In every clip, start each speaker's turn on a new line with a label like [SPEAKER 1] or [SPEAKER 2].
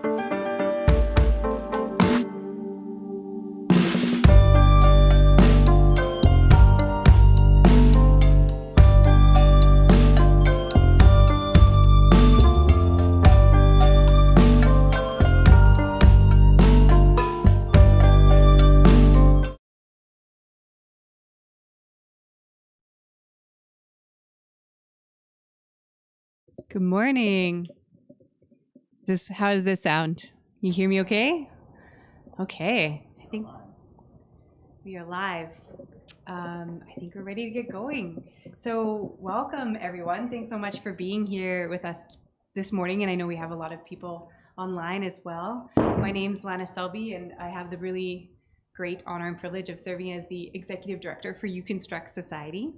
[SPEAKER 1] Good morning. How does this sound? You hear me okay? Okay, I think we are live. I think we're ready to get going. So welcome everyone. Thanks so much for being here with us this morning. And I know we have a lot of people online as well. My name is Lana Selby and I have the really great honor and privilege of serving as the Executive Director for Yukon Society.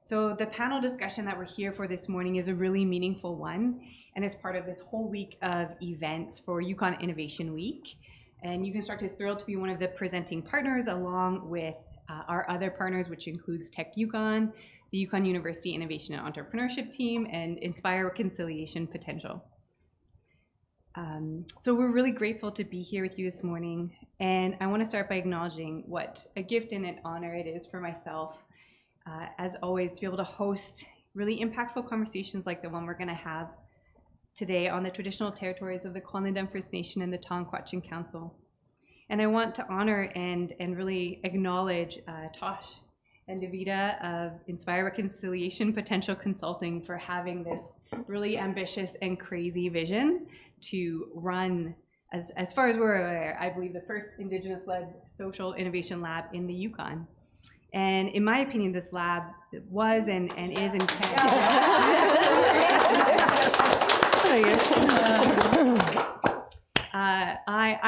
[SPEAKER 1] So the panel discussion that we're here for this morning is a really meaningful one and is part of this whole week of events for Yukon Innovation Week. And Yukon is thrilled to be one of the presenting partners along with our other partners, which includes Tech Yukon, the Yukon University Innovation and Entrepreneurship Team, and Inspire Reconciliation Potential. So we're really grateful to be here with you this morning. And I want to start by acknowledging what a gift and an honor it is for myself as always, to be able to host really impactful conversations like the one we're going to have today on the traditional territories of the Kwalindam First Nation and the Tonquatchin Council. And I want to honor and really acknowledge Tosh and Davida of Inspire Reconciliation Potential Consulting for having this really ambitious and crazy vision to run, as far as we're aware, I believe the first Indigenous-led social innovation lab in the Yukon. And in my opinion, this lab was and is in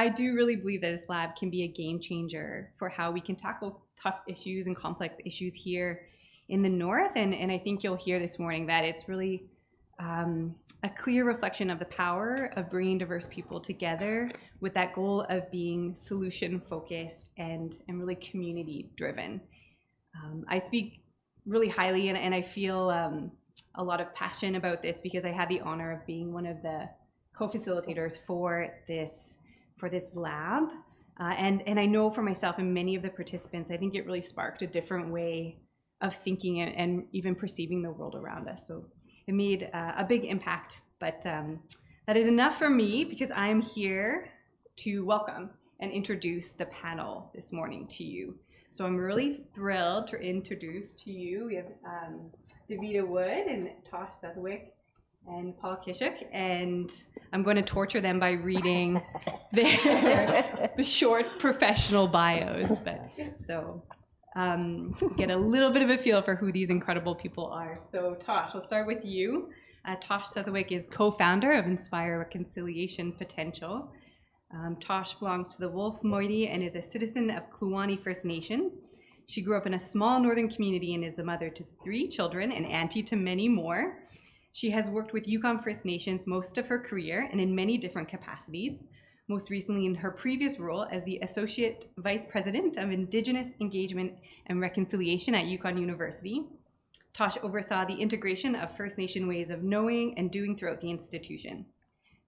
[SPEAKER 1] I do really believe that this lab can be a game changer for how we can tackle tough issues and complex issues here in the North. And I think you'll hear this morning that it's really a clear reflection of the power of bringing diverse people together with that goal of being solution-focused and really community-driven. I speak really highly and I feel a lot of passion about this because I had the honor of being one of the co-facilitators for this lab. And I know for myself and many of the participants, I think it really sparked a different way of thinking and even perceiving the world around us. So it made a big impact, but that is enough for me because I'm here to welcome and introduce the panel this morning to you. So I'm really thrilled to introduce to you, we have Davida Wood and Tosh Southwick and Paul Kishuk, and I'm going to torture them by reading their short professional bios. So get a little bit of a feel for who these incredible people are. So Tosh, we'll start with you. Tosh Southwick is co-founder of Inspire Reconciliation Potential. Tosh belongs to the Wolf Moiety and is a citizen of Kluwani First Nation. She grew up in a small northern community and is a mother to 3 children and auntie to many more. She has worked with Yukon First Nations most of her career and in many different capacities, most recently in her previous role as the Associate Vice President of Indigenous Engagement and Reconciliation at Yukon University. Tosh oversaw the integration of First Nation ways of knowing and doing throughout the institution.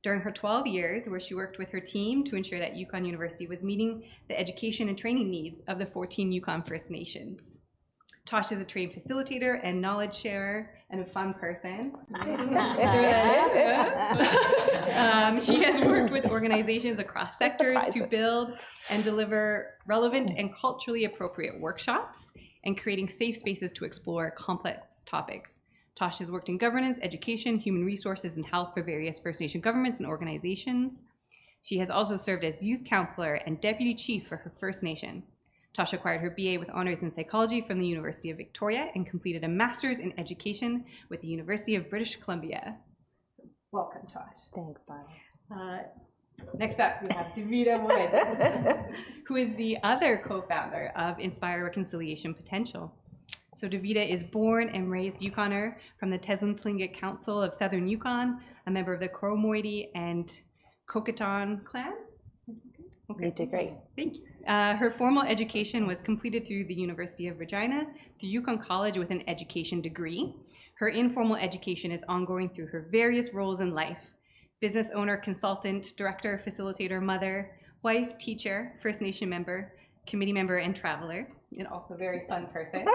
[SPEAKER 1] During her 12 years, where she worked with her team to ensure that Yukon University was meeting the education and training needs of the 14 Yukon First Nations. Tosh is a trained facilitator and knowledge sharer and a fun person. She has worked with organizations across sectors to build and deliver relevant and culturally appropriate workshops and creating safe spaces to explore complex topics. Tosh has worked in governance, education, human resources, and health for various First Nation governments and organizations. She has also served as youth counselor and deputy chief for her First Nation. Tosh acquired her BA with honors in psychology from the University of Victoria and completed a master's in education with the University of British Columbia. Welcome, Tosh.
[SPEAKER 2] Thanks, Bob.
[SPEAKER 1] Next up, we have Davida Wood, who is the other co-founder of Inspire Reconciliation Potential. So Davida is born and raised Yukoner from the Teslin-Tlingit Council of Southern Yukon, a member of the Crow Moiety and Coqueton clan.
[SPEAKER 2] Okay. You did great.
[SPEAKER 1] Thank you. Her formal education was completed through the University of Regina, through Yukon College with an education degree. Her informal education is ongoing through her various roles in life, business owner, consultant, director, facilitator, mother, wife, teacher, First Nation member, committee member, and traveler, and also a very fun person.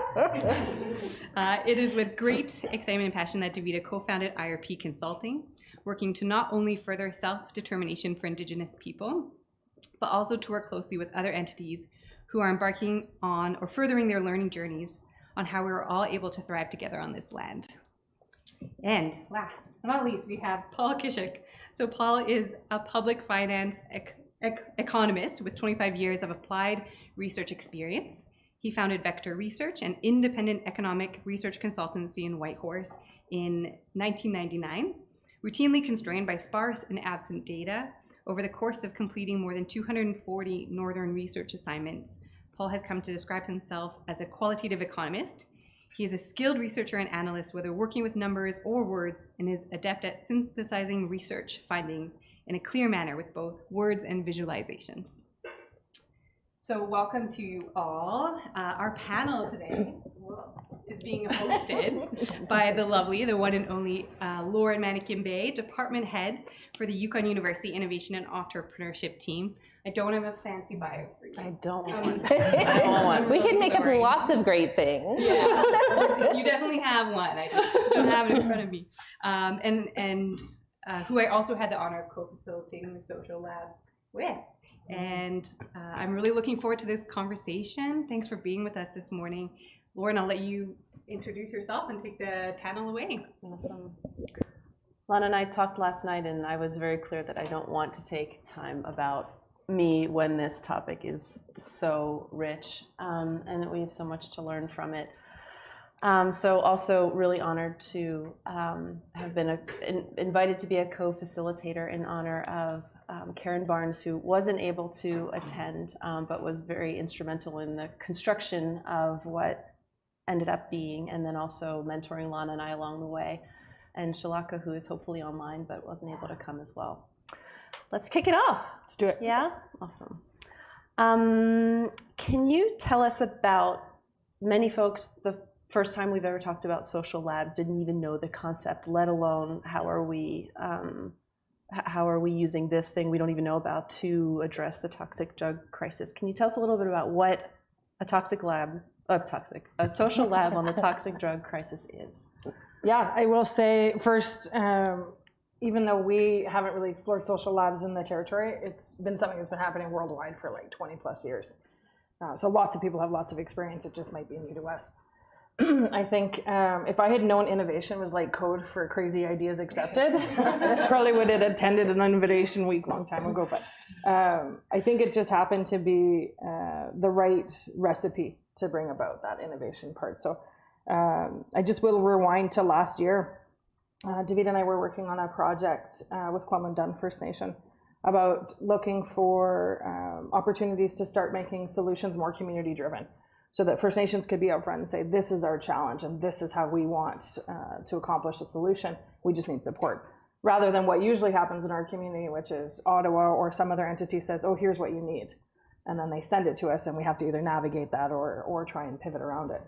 [SPEAKER 1] It is with great excitement and passion that Davida co-founded IRP Consulting, working to not only further self-determination for Indigenous people, but also to work closely with other entities who are embarking on or furthering their learning journeys on how we are all able to thrive together on this land. And last but not least, we have Paul Kishik. So Paul is a public finance economist with 25 years of applied research experience. He founded Vector Research, an independent economic research consultancy in Whitehorse in 1999. Routinely constrained by sparse and absent data, over the course of completing more than 240 Northern research assignments, Paul has come to describe himself as a qualitative economist. He is a skilled researcher and analyst, whether working with numbers or words, and is adept at synthesizing research findings in a clear manner with both words and visualizations. So welcome to you all. Our panel today is being hosted by the lovely, the one and only Lauren Manikin-Bay, Department Head for the Yukon University Innovation and Entrepreneurship Team. I don't have a fancy bio for you.
[SPEAKER 2] I don't want one. We can make up lots of great things.
[SPEAKER 1] Yeah, you definitely have one. I just don't have it in front of me. And who I also had the honor of co-facilitating the social lab with. And I'm really looking forward to this conversation. Thanks for being with us this morning. Lauren, I'll let you introduce yourself and take the panel away.
[SPEAKER 2] Awesome. Lana and I talked last night, and I was very clear that I don't want to take time about me when this topic is so rich, and that we have so much to learn from it. So also really honored to have been invited to be a co-facilitator in honor of Karen Barnes, who wasn't able to attend, but was very instrumental in the construction of what ended up being, and then also mentoring Lana and I along the way, and Shalaka, who is hopefully online but wasn't able to come as well. Let's kick it off.
[SPEAKER 3] Let's do it.
[SPEAKER 2] Yeah? Awesome. Can you tell us about, many folks, the first time we've ever talked about social labs didn't even know the concept, let alone how are we using this thing we don't even know about to address the toxic drug crisis? Can you tell us a little bit about what a social lab on the toxic drug crisis is?
[SPEAKER 3] Yeah, I will say first, even though we haven't really explored social labs in the territory, it's been something that's been happening worldwide for like 20 plus years. So lots of people have lots of experience. It just might be new to us. I think if I had known innovation was like code for crazy ideas accepted, probably would have attended an innovation week long time ago. But I think it just happened to be the right recipe to bring about that innovation part. So I just will rewind to last year. David and I were working on a project with Kwamundun First Nation about looking for opportunities to start making solutions more community driven, so that First Nations could be upfront and say, this is our challenge and this is how we want to accomplish a solution. We just need support. Rather than what usually happens in our community, which is Ottawa or some other entity says, oh, here's what you need. And then they send it to us and we have to either navigate that or try and pivot around it.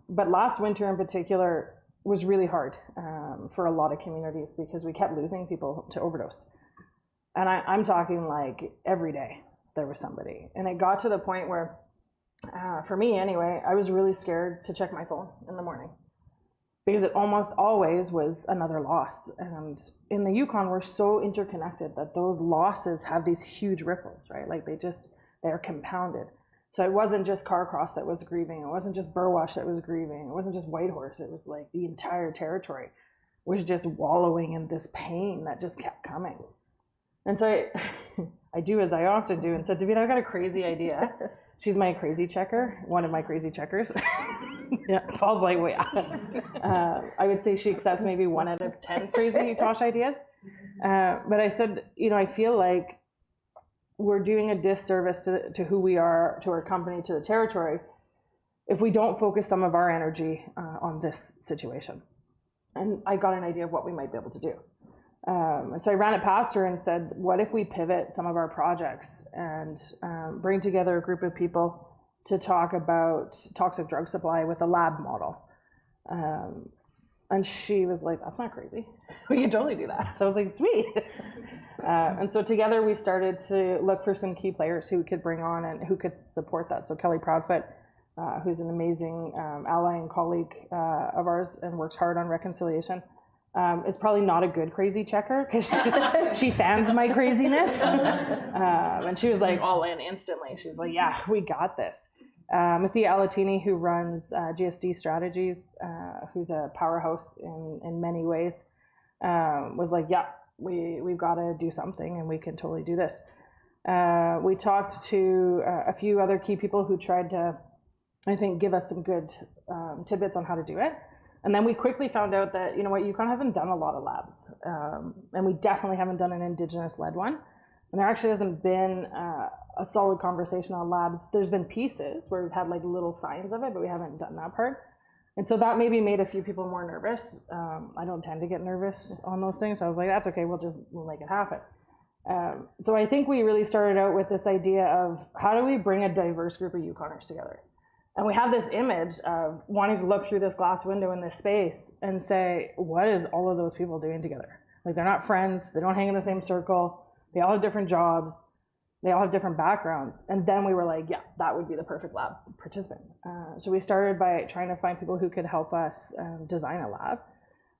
[SPEAKER 3] But last winter in particular was really hard for a lot of communities because we kept losing people to overdose. And I'm talking like every day there was somebody. And it got to the point where, for me anyway, I was really scared to check my phone in the morning because it almost always was another loss. And in the Yukon, we're so interconnected that those losses have these huge ripples, right? Like they're compounded. So it wasn't just Carcross that was grieving. It wasn't just Burwash that was grieving. It wasn't just Whitehorse. It was like the entire territory was just wallowing in this pain that just kept coming. And so I do as I often do and said, David, I've got a crazy idea. She's my crazy checker, one of my crazy checkers. Yeah, Paul's like, wait. I would say she accepts maybe 1 out of 10 crazy Tosh ideas. But I said, I feel like we're doing a disservice to who we are, to our company, to the territory, if we don't focus some of our energy on this situation. And I got an idea of what we might be able to do. And so I ran it past her and said, what if we pivot some of our projects and bring together a group of people to talk about toxic drug supply with a lab model? And she was like, that's not crazy. We can totally do that. So I was like, sweet. And so together we started to look for some key players who we could bring on and who could support that. So Kelly Proudfoot, who's an amazing ally and colleague of ours and works hard on reconciliation, is probably not a good crazy checker because she fans my craziness. And she was like all in instantly. She was like, yeah, we got this. Mathia Alatini, who runs GSD Strategies, who's a powerhouse in many ways, was like, yeah, we've got to do something and we can totally do this. We talked to a few other key people who tried to, I think, give us some good tidbits on how to do it. And then we quickly found out that, you know what, Yukon hasn't done a lot of labs. And we definitely haven't done an Indigenous-led one. And there actually hasn't been a solid conversation on labs. There's been pieces where we've had like little signs of it, but we haven't done that part. And so that maybe made a few people more nervous. I don't tend to get nervous on those things. So I was like, that's okay, we'll make it happen. So I think we really started out with this idea of how do we bring a diverse group of Yukoners together? And we have this image of wanting to look through this glass window in this space and say, what is all of those people doing together? Like, they're not friends, they don't hang in the same circle, they all have different jobs, they all have different backgrounds. And then we were like, yeah, that would be the perfect lab participant. So we started by trying to find people who could help us design a lab.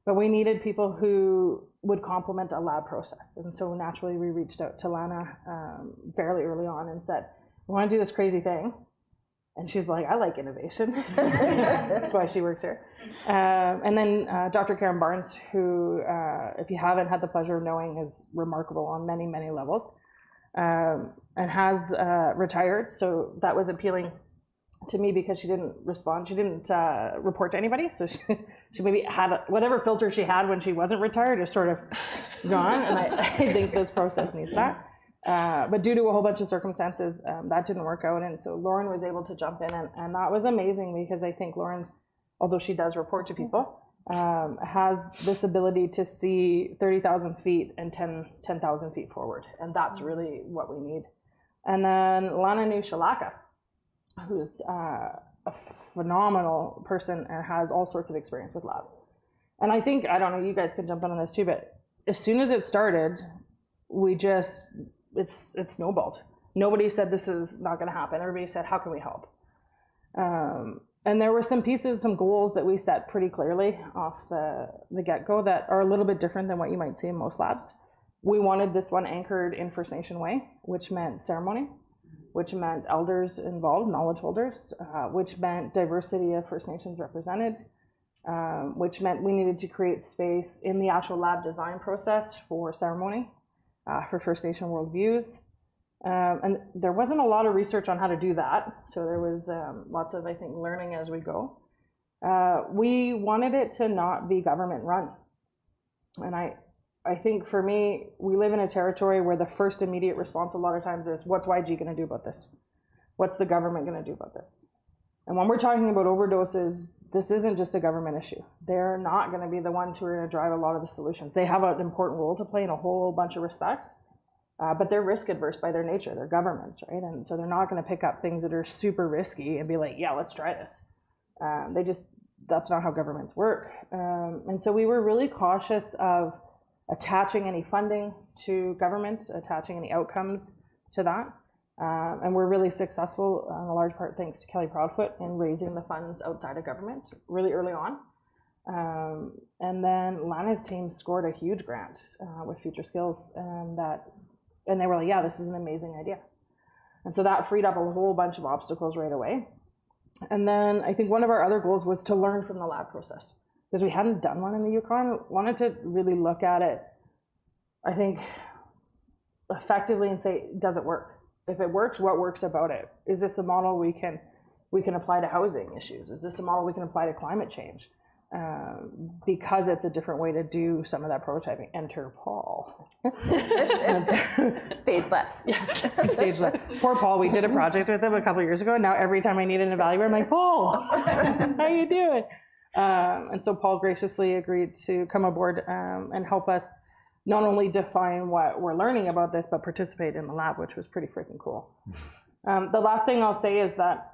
[SPEAKER 3] But we needed people who would complement a lab process. And so naturally we reached out to Lana fairly early on and said, we want to do this crazy thing. And she's like, I like innovation. That's why she works here. And then Dr. Karen Barnes, who, if you haven't had the pleasure of knowing, is remarkable on many, many levels, and has retired. So that was appealing to me because she didn't respond. She didn't report to anybody. So she maybe had whatever filter she had when she wasn't retired is sort of gone. And I think this process needs that. But due to a whole bunch of circumstances, that didn't work out. And so Lauren was able to jump in, and that was amazing because I think Lauren, although she does report to people, has this ability to see 30,000 feet and 10,000 feet forward. And that's really what we need. And then Lana Shalaka, who's a phenomenal person and has all sorts of experience with lab. And I think, I don't know, you guys can jump in on this too, but as soon as it started, it snowballed. Nobody said this is not going to happen. Everybody said, how can we help? And there were some pieces, some goals that we set pretty clearly off the get-go that are a little bit different than what you might see in most labs. We wanted this one anchored in First Nation way, which meant ceremony, which meant elders involved, knowledge holders, which meant diversity of First Nations represented, which meant we needed to create space in the actual lab design process for ceremony, for First Nation worldviews. And there wasn't a lot of research on how to do that. So there was lots of, I think, learning as we go. We wanted it to not be government run. And I think for me, we live in a territory where the first immediate response a lot of times is, what's YG going to do about this? What's the government going to do about this? And when we're talking about overdoses, this isn't just a government issue. They're not going to be the ones who are going to drive a lot of the solutions. They have an important role to play in a whole bunch of respects, but they're risk adverse by their nature. They're governments, right? And so they're not going to pick up things that are super risky and be like, yeah, let's try this. That's not how governments work. And so we were really cautious of attaching any funding to government, attaching any outcomes to that. And we're really successful, in a large part thanks to Kelly Proudfoot, in raising the funds outside of government really early on. And then Lana's team scored a huge grant with Future Skills, and they were like, yeah, this is an amazing idea. And so that freed up a whole bunch of obstacles right away. And then I think one of our other goals was to learn from the lab process, because we hadn't done one in the Yukon. Wanted to really look at it, I think, effectively and say, does it work? If it works, what works about it? Is this a model we can apply to housing issues? Is this a model we can apply to climate change? Because it's a different way to do some of that prototyping. Enter Paul.
[SPEAKER 2] Stage left.
[SPEAKER 3] Yeah, stage left. Poor Paul. We did a project with him a couple of years ago, and now every time I need an evaluator, I'm like, Paul, how you doing? And so Paul graciously agreed to come aboard and help us not only define what we're learning about this, but participate in the lab, which was pretty freaking cool. The last thing I'll say is that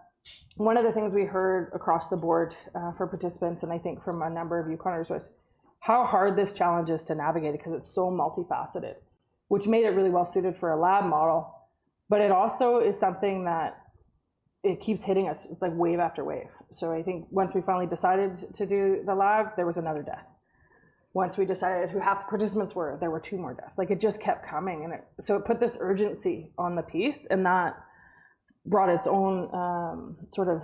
[SPEAKER 3] one of the things we heard across the board for participants, and I think from a number of Yukoners, was how hard this challenge is to navigate because it's so multifaceted, which made it really well suited for a lab model. But it also is something that it keeps hitting us. It's like wave after wave. So I think once we finally decided to do the lab, there was another death. Once we decided who half the participants were, there were 2 more deaths. Like it just kept coming. And so it put this urgency on the piece, and that brought its own sort of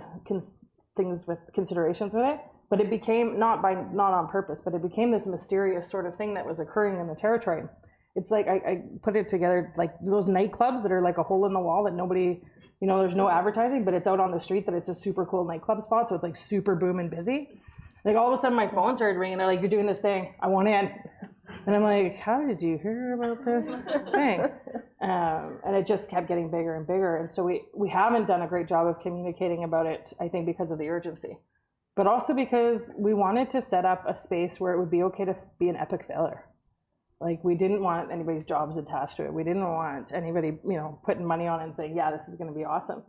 [SPEAKER 3] things with considerations with it. But it became, not on purpose, but it became this mysterious sort of thing that was occurring in the territory. It's like, I put it together like those nightclubs that are like a hole in the wall that nobody, there's no advertising, but it's out on the street that it's a super cool nightclub spot. So it's like super boom and busy. Like all of a sudden my phone started ringing. They're like, you're doing this thing. I want in. And I'm like, how did you hear about this thing? And it just kept getting bigger and bigger. And so we haven't done a great job of communicating about it, I think, because of the urgency. But also because we wanted to set up a space where it would be okay to be an epic failure. Like we didn't want anybody's jobs attached to it. We didn't want anybody, putting money on it and saying, yeah, this is going to be awesome.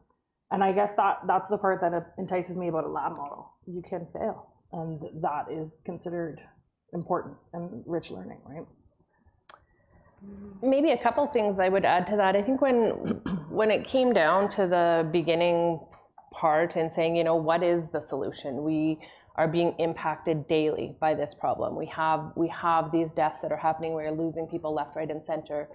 [SPEAKER 3] And I guess that's the part that entices me about a lab model. You can fail. And that is considered important and rich learning, right?
[SPEAKER 2] Maybe a couple things I would add to that. I think when it came down to the beginning part and saying, what is the solution? We are being impacted daily by this problem. We have these deaths that are happening. We're losing people left, right, and center.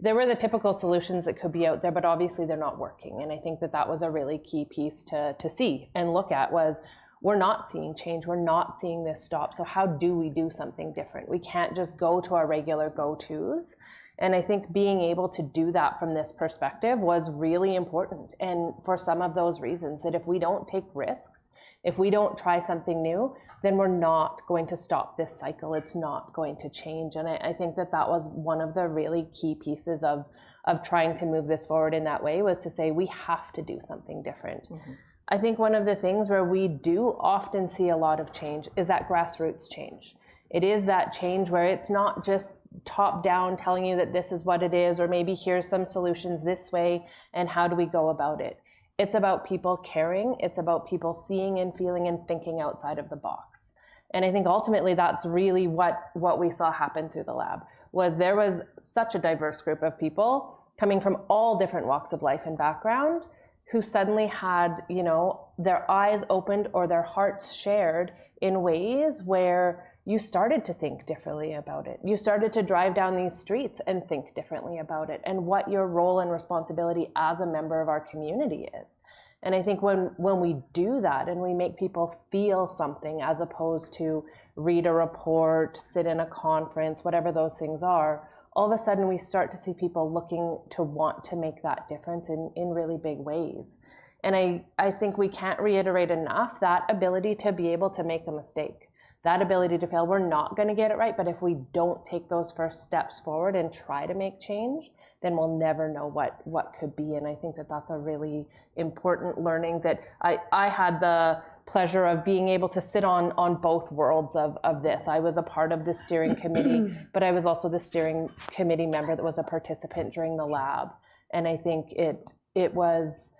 [SPEAKER 2] There were the typical solutions that could be out there, but obviously they're not working. And I think that was a really key piece to see and look at was, we're not seeing change. We're not seeing this stop. So how do we do something different? We can't just go to our regular go-tos. And I think being able to do that from this perspective was really important. And for some of those reasons, that if we don't take risks, if we don't try something new, then we're not going to stop this cycle. It's not going to change. And I think that was one of the really key pieces of trying to move this forward in that way, was to say we have to do something different. Mm-hmm. I think one of the things where we do often see a lot of change is that grassroots change. It is that change where it's not just top down telling you that this is what it is, or maybe here's some solutions this way, and how do we go about it? It's about people caring. It's about people seeing and feeling and thinking outside of the box. And I think ultimately that's really what we saw happen through the lab, was there was such a diverse group of people coming from all different walks of life and background, who suddenly had, their eyes opened or their hearts shared in ways where you started to think differently about it. You started to drive down these streets and think differently about it, and what your role and responsibility as a member of our community is. And I think when we do that and we make people feel something, as opposed to read a report, sit in a conference, whatever those things are, all of a sudden we start to see people looking to want to make that difference in really big ways. And I think we can't reiterate enough that ability to be able to make a mistake, that ability to fail. We're not going to get it right, but if we don't take those first steps forward and try to make change, then we'll never know what could be. And I think that's a really important learning that I had the pleasure of being able to sit on both worlds of this. I was a part of the steering committee, but I was also the steering committee member that was a participant during the lab. And I think it was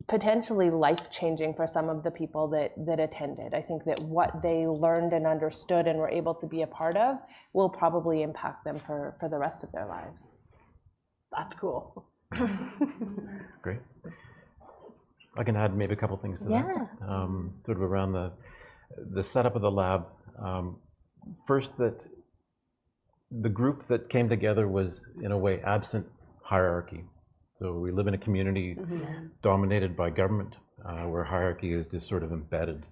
[SPEAKER 2] potentially life-changing for some of the people that attended. I think that what they learned and understood and were able to be a part of will probably impact them for the rest of their lives.
[SPEAKER 3] That's cool.
[SPEAKER 4] Great. I can add maybe a couple things to that. Sort of around the setup of the lab. First, that the group that came together was, in a way, absent hierarchy. So we live in a community dominated by government, where hierarchy is just sort of embedded.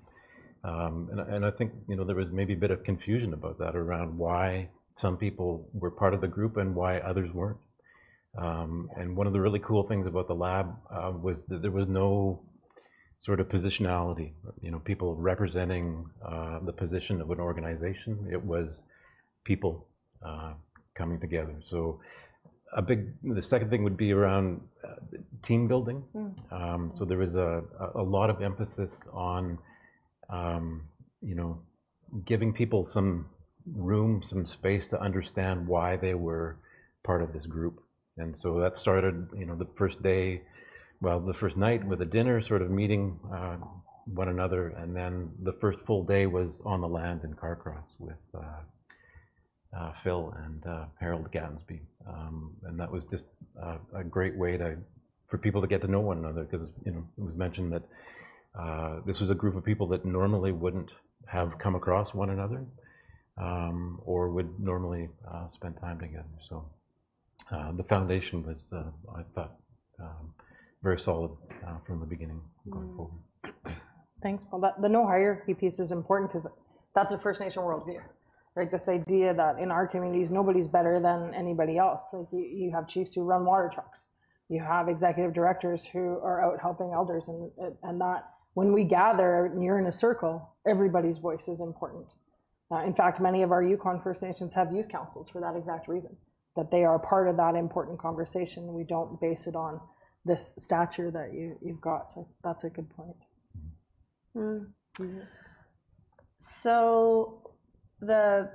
[SPEAKER 4] And I think, there was maybe a bit of confusion about that, around why some people were part of the group and why others weren't. And one of the really cool things about the lab was that there was no sort of positionality, people representing the position of an organization. It was people coming together. So the second thing would be around team building. So there was a lot of emphasis on, giving people some room, some space to understand why they were part of this group. And so that started, the first day well, the first night with a dinner, sort of meeting one another, and then the first full day was on the land in Carcross with Phil and Harold Gansby, and that was just a great way for people to get to know one another, because it was mentioned that this was a group of people that normally wouldn't have come across one another, or would normally spend time together. So the foundation was, I thought, very solid from the beginning going forward.
[SPEAKER 3] Thanks, Paul. The no hierarchy piece is important because that's a First Nation worldview, right? This idea that in our communities, nobody's better than anybody else. Like you have chiefs who run water trucks. You have executive directors who are out helping elders, and that when we gather and you're in a circle, everybody's voice is important. In fact, many of our Yukon First Nations have youth councils for that exact reason, that they are part of that important conversation. We don't base it on this stature that you've got. So that's a good point.
[SPEAKER 2] Mm-hmm. So the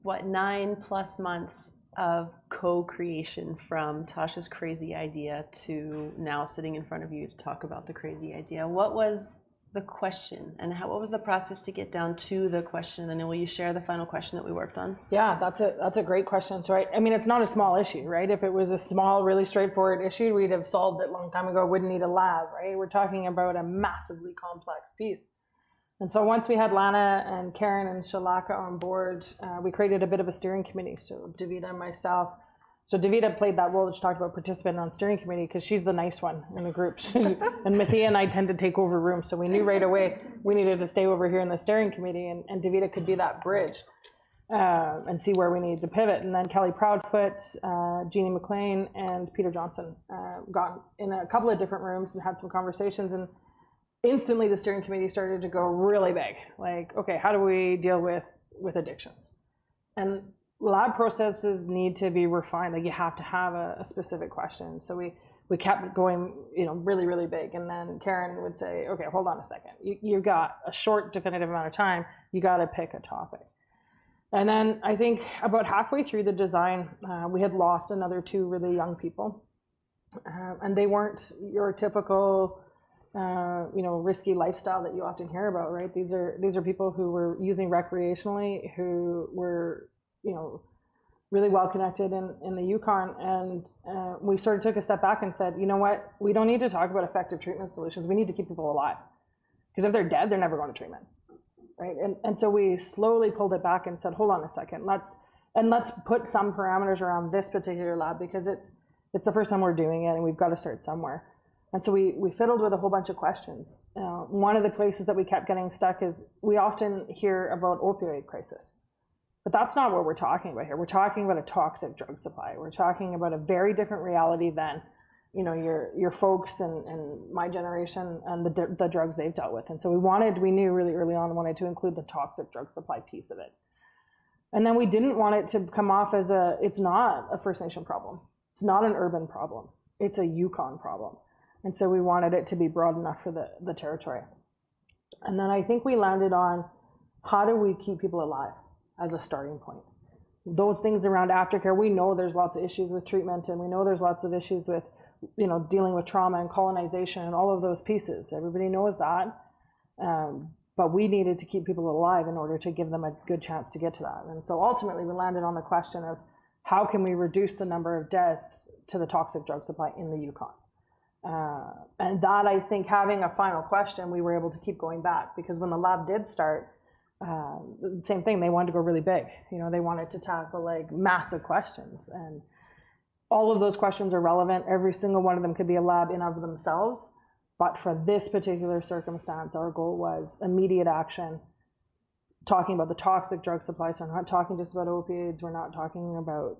[SPEAKER 2] 9+ months of co-creation from Tasha's crazy idea to now sitting in front of you to talk about the crazy idea, what was the question, and what was the process to get down to the question? And then will you share the final question that we worked on?
[SPEAKER 3] Yeah, that's a great question. So I mean, it's not a small issue, right? If it was a small, really straightforward issue, we'd have solved it a long time ago. Wouldn't need a lab, right? We're talking about a massively complex piece. And so once we had Lana and Karen and Shalaka on board, we created a bit of a steering committee. So Davida and myself. So Davida played that role that she talked about, participant on steering committee, because she's the nice one in the group. And Mithia and I tend to take over rooms. So we knew right away we needed to stay over here in the steering committee, and Davida could be that bridge and see where we needed to pivot. And then Kelly Proudfoot, Jeannie McLean, and Peter Johnson got in a couple of different rooms and had some conversations. And instantly the steering committee started to go really big. Like, okay, how do we deal with addictions? And lab processes need to be refined. Like you have to have a specific question. So we kept going, really, really big. And then Karen would say, okay, hold on a second. You've got a short, definitive amount of time. You got to pick a topic. And then I think about halfway through the design, we had lost another 2 really young people. And they weren't your typical, risky lifestyle that you often hear about, right? These are people who were using recreationally, who were, really well connected in the Yukon. And we sort of took a step back and said, you know what, we don't need to talk about effective treatment solutions. We need to keep people alive. Because if they're dead, they're never going to treatment, right? And so we slowly pulled it back and said, hold on a second, let's put some parameters around this particular lab, because it's the first time we're doing it and we've got to start somewhere. And so we fiddled with a whole bunch of questions. One of the places that we kept getting stuck is we often hear about opioid crisis. But that's not what we're talking about here. We're talking about a toxic drug supply. We're talking about a very different reality than, your folks and my generation and the drugs they've dealt with. And so we knew really early on, wanted to include the toxic drug supply piece of it. And then we didn't want it to come off as it's not a First Nation problem. It's not an urban problem. It's a Yukon problem. And so we wanted it to be broad enough for the territory. And then I think we landed on, how do we keep people alive as a starting point? Those things around aftercare, we know there's lots of issues with treatment, and we know there's lots of issues with, dealing with trauma and colonization and all of those pieces. Everybody knows that. But we needed to keep people alive in order to give them a good chance to get to that. And so ultimately we landed on the question of, how can we reduce the number of deaths to the toxic drug supply in the Yukon? And that, I think, having a final question, we were able to keep going back, because when the lab did start, same thing, they wanted to go really big. They wanted to tackle like massive questions, and all of those questions are relevant. Every single one of them could be a lab in of themselves. But for this particular circumstance, our goal was immediate action, talking about the toxic drug supply. So we're not talking just about opioids. We're not talking about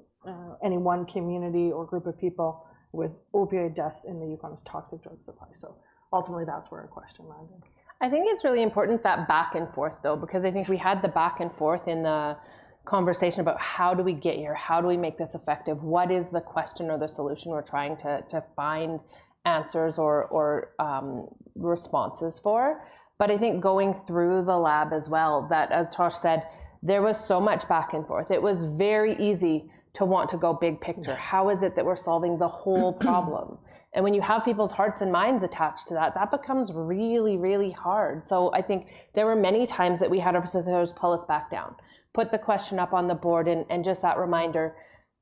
[SPEAKER 3] any one community or group of people. It was opioid deaths in the Yukon, was toxic drug supply. So ultimately, that's where our question landed.
[SPEAKER 2] I think it's really important, that back and forth, though, because I think we had the back and forth in the conversation about how do we get here? How do we make this effective? What is the question or the solution we're trying to find answers or responses for? But I think going through the lab as well, that, as Tosh said, there was so much back and forth. It was very easy to want to go big picture. How is it that we're solving the whole problem? And when you have people's hearts and minds attached to that, that becomes really, really hard. So I think there were many times that we had our facilitators pull us back down, put the question up on the board, and just that reminder,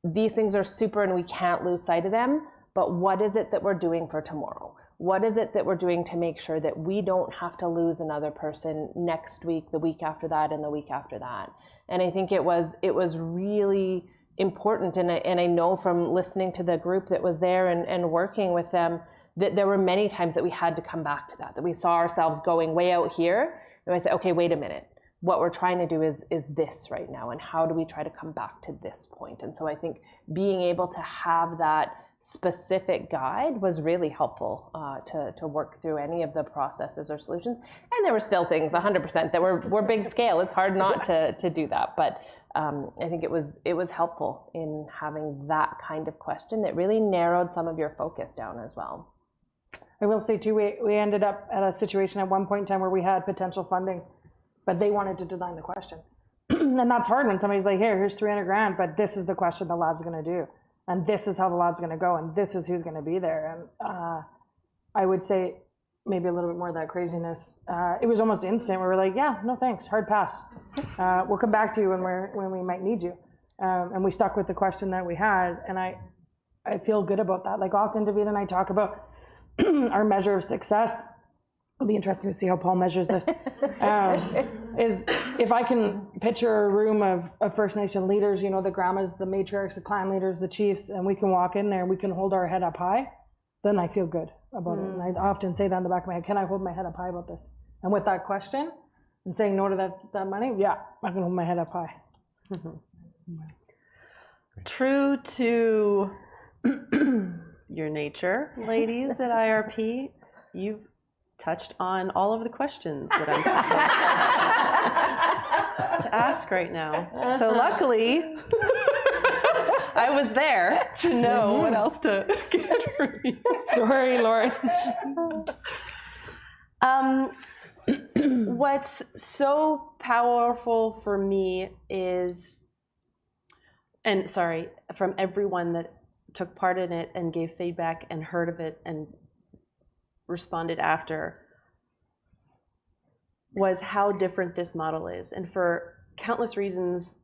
[SPEAKER 2] these things are super and we can't lose sight of them, but what is it that we're doing for tomorrow? What is it that we're doing to make sure that we don't have to lose another person next week, the week after that, and the week after that? And I think it was really important, and I know from listening to the group that was there and working with them, that there were many times that we had to come back to that we saw ourselves going way out here, and I said, okay, wait a minute. What we're trying to do is this right now, and how do we try to come back to this point? And so I think being able to have that specific guide was really helpful to work through any of the processes or solutions. And there were still things 100% that were big scale. It's hard not to do that, but I think it was helpful in having that kind of question that really narrowed some of your focus down as well.
[SPEAKER 3] I will say too, we ended up at a situation at one point in time where we had potential funding, but they wanted to design the question. And that's hard when somebody's like, here's 300 grand, but this is the question the lab's gonna do. And this is how the lab's gonna go, and this is who's gonna be there. And I would say maybe a little bit more of that craziness. It was almost instant. We were like, yeah, no thanks, hard pass. We'll come back to you when we might need you. And we stuck with the question that we had, and I feel good about that. Like often David and I talk about our measure of success. It'll be interesting to see how Paul measures this. Is if I can picture a room of First Nation leaders, the grandmas, the matriarchs, the clan leaders, the chiefs, and we can walk in there and we can hold our head up high, then I feel good about it. And I often say that in the back of my head, can I hold my head up high about this? And with that question and saying no to that money, yeah, I can hold my head up high.
[SPEAKER 2] True to your nature, ladies at IRP, you've touched on all of the questions that I'm supposed to ask right now. So luckily, I was there to know what else to get from you.
[SPEAKER 3] Sorry, Lauren.
[SPEAKER 2] What's so powerful for me is, and sorry, from everyone that took part in it and gave feedback and heard of it and responded after, was how different this model is. And for countless reasons,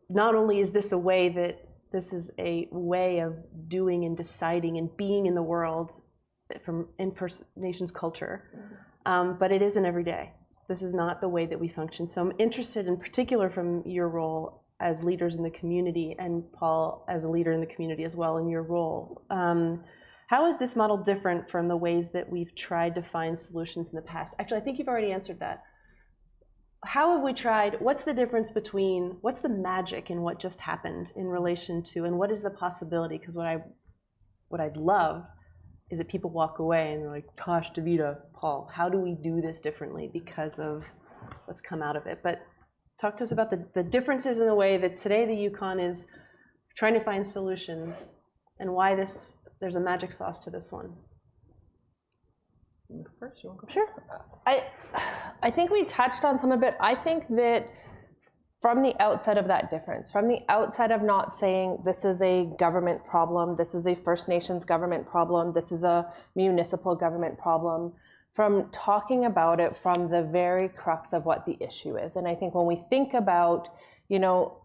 [SPEAKER 2] not only is this a way that this is a way of doing and deciding and being in the world in First Nations culture, but it isn't every day. This is not the way that we function. So I'm interested in particular from your role as leaders in the community, and Paul as a leader in the community as well in your role. How is this model different from the ways that we've tried to find solutions in the past? Actually, I think you've already answered that. How have we tried, what's the difference between, what's the magic in what just happened in relation to, and what is the possibility? Because what I'd love is that people walk away and they're like, gosh, Davida, Paul, how do we do this differently because of what's come out of it? But talk to us about the differences in the way that today the Yukon is trying to find solutions, and why there's a magic sauce to this one.
[SPEAKER 3] You go first, you want to go?
[SPEAKER 2] Sure. I think we touched on some of it. I think that from the outset of that difference, from the outset of not saying this is a government problem, this is a First Nations government problem, this is a municipal government problem, from talking about it from the very crux of what the issue is. And I think when we think about,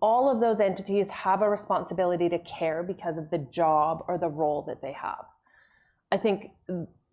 [SPEAKER 2] all of those entities have a responsibility to care because of the job or the role that they have. I think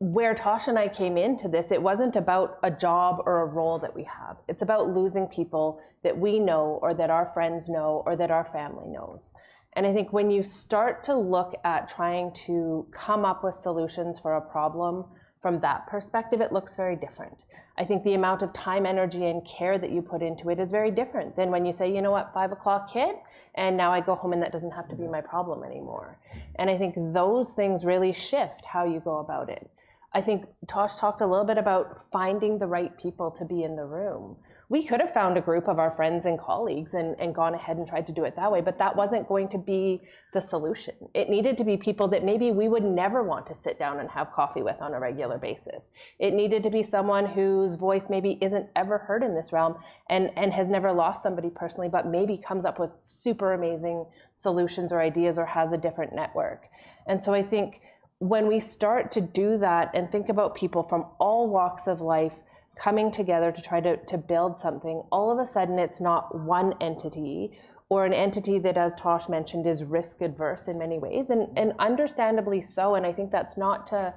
[SPEAKER 2] where Tosh and I came into this, it wasn't about a job or a role that we have. It's about losing people that we know, or that our friends know, or that our family knows. And I think when you start to look at trying to come up with solutions for a problem from that perspective, it looks very different. I think the amount of time, energy, and care that you put into it is very different than when you say, 5 o'clock hit, and now I go home and that doesn't have to be my problem anymore. And I think those things really shift how you go about it. I think Tosh talked a little bit about finding the right people to be in the room. we could have found a group of our friends and colleagues and gone ahead and tried to do it that way, but that wasn't going to be the solution. It needed to be people that maybe we would never want to sit down and have coffee with on a regular basis. It needed to be someone whose voice maybe isn't ever heard in this realm and has never lost somebody personally, but maybe comes up with super amazing solutions or ideas or has a different network. And so I think when we start to do that and think about people from all walks of life coming together to try to build something, all of a sudden it's not one entity or an entity that, as Tosh mentioned, is risk adverse in many ways, and understandably so. And I think that's not to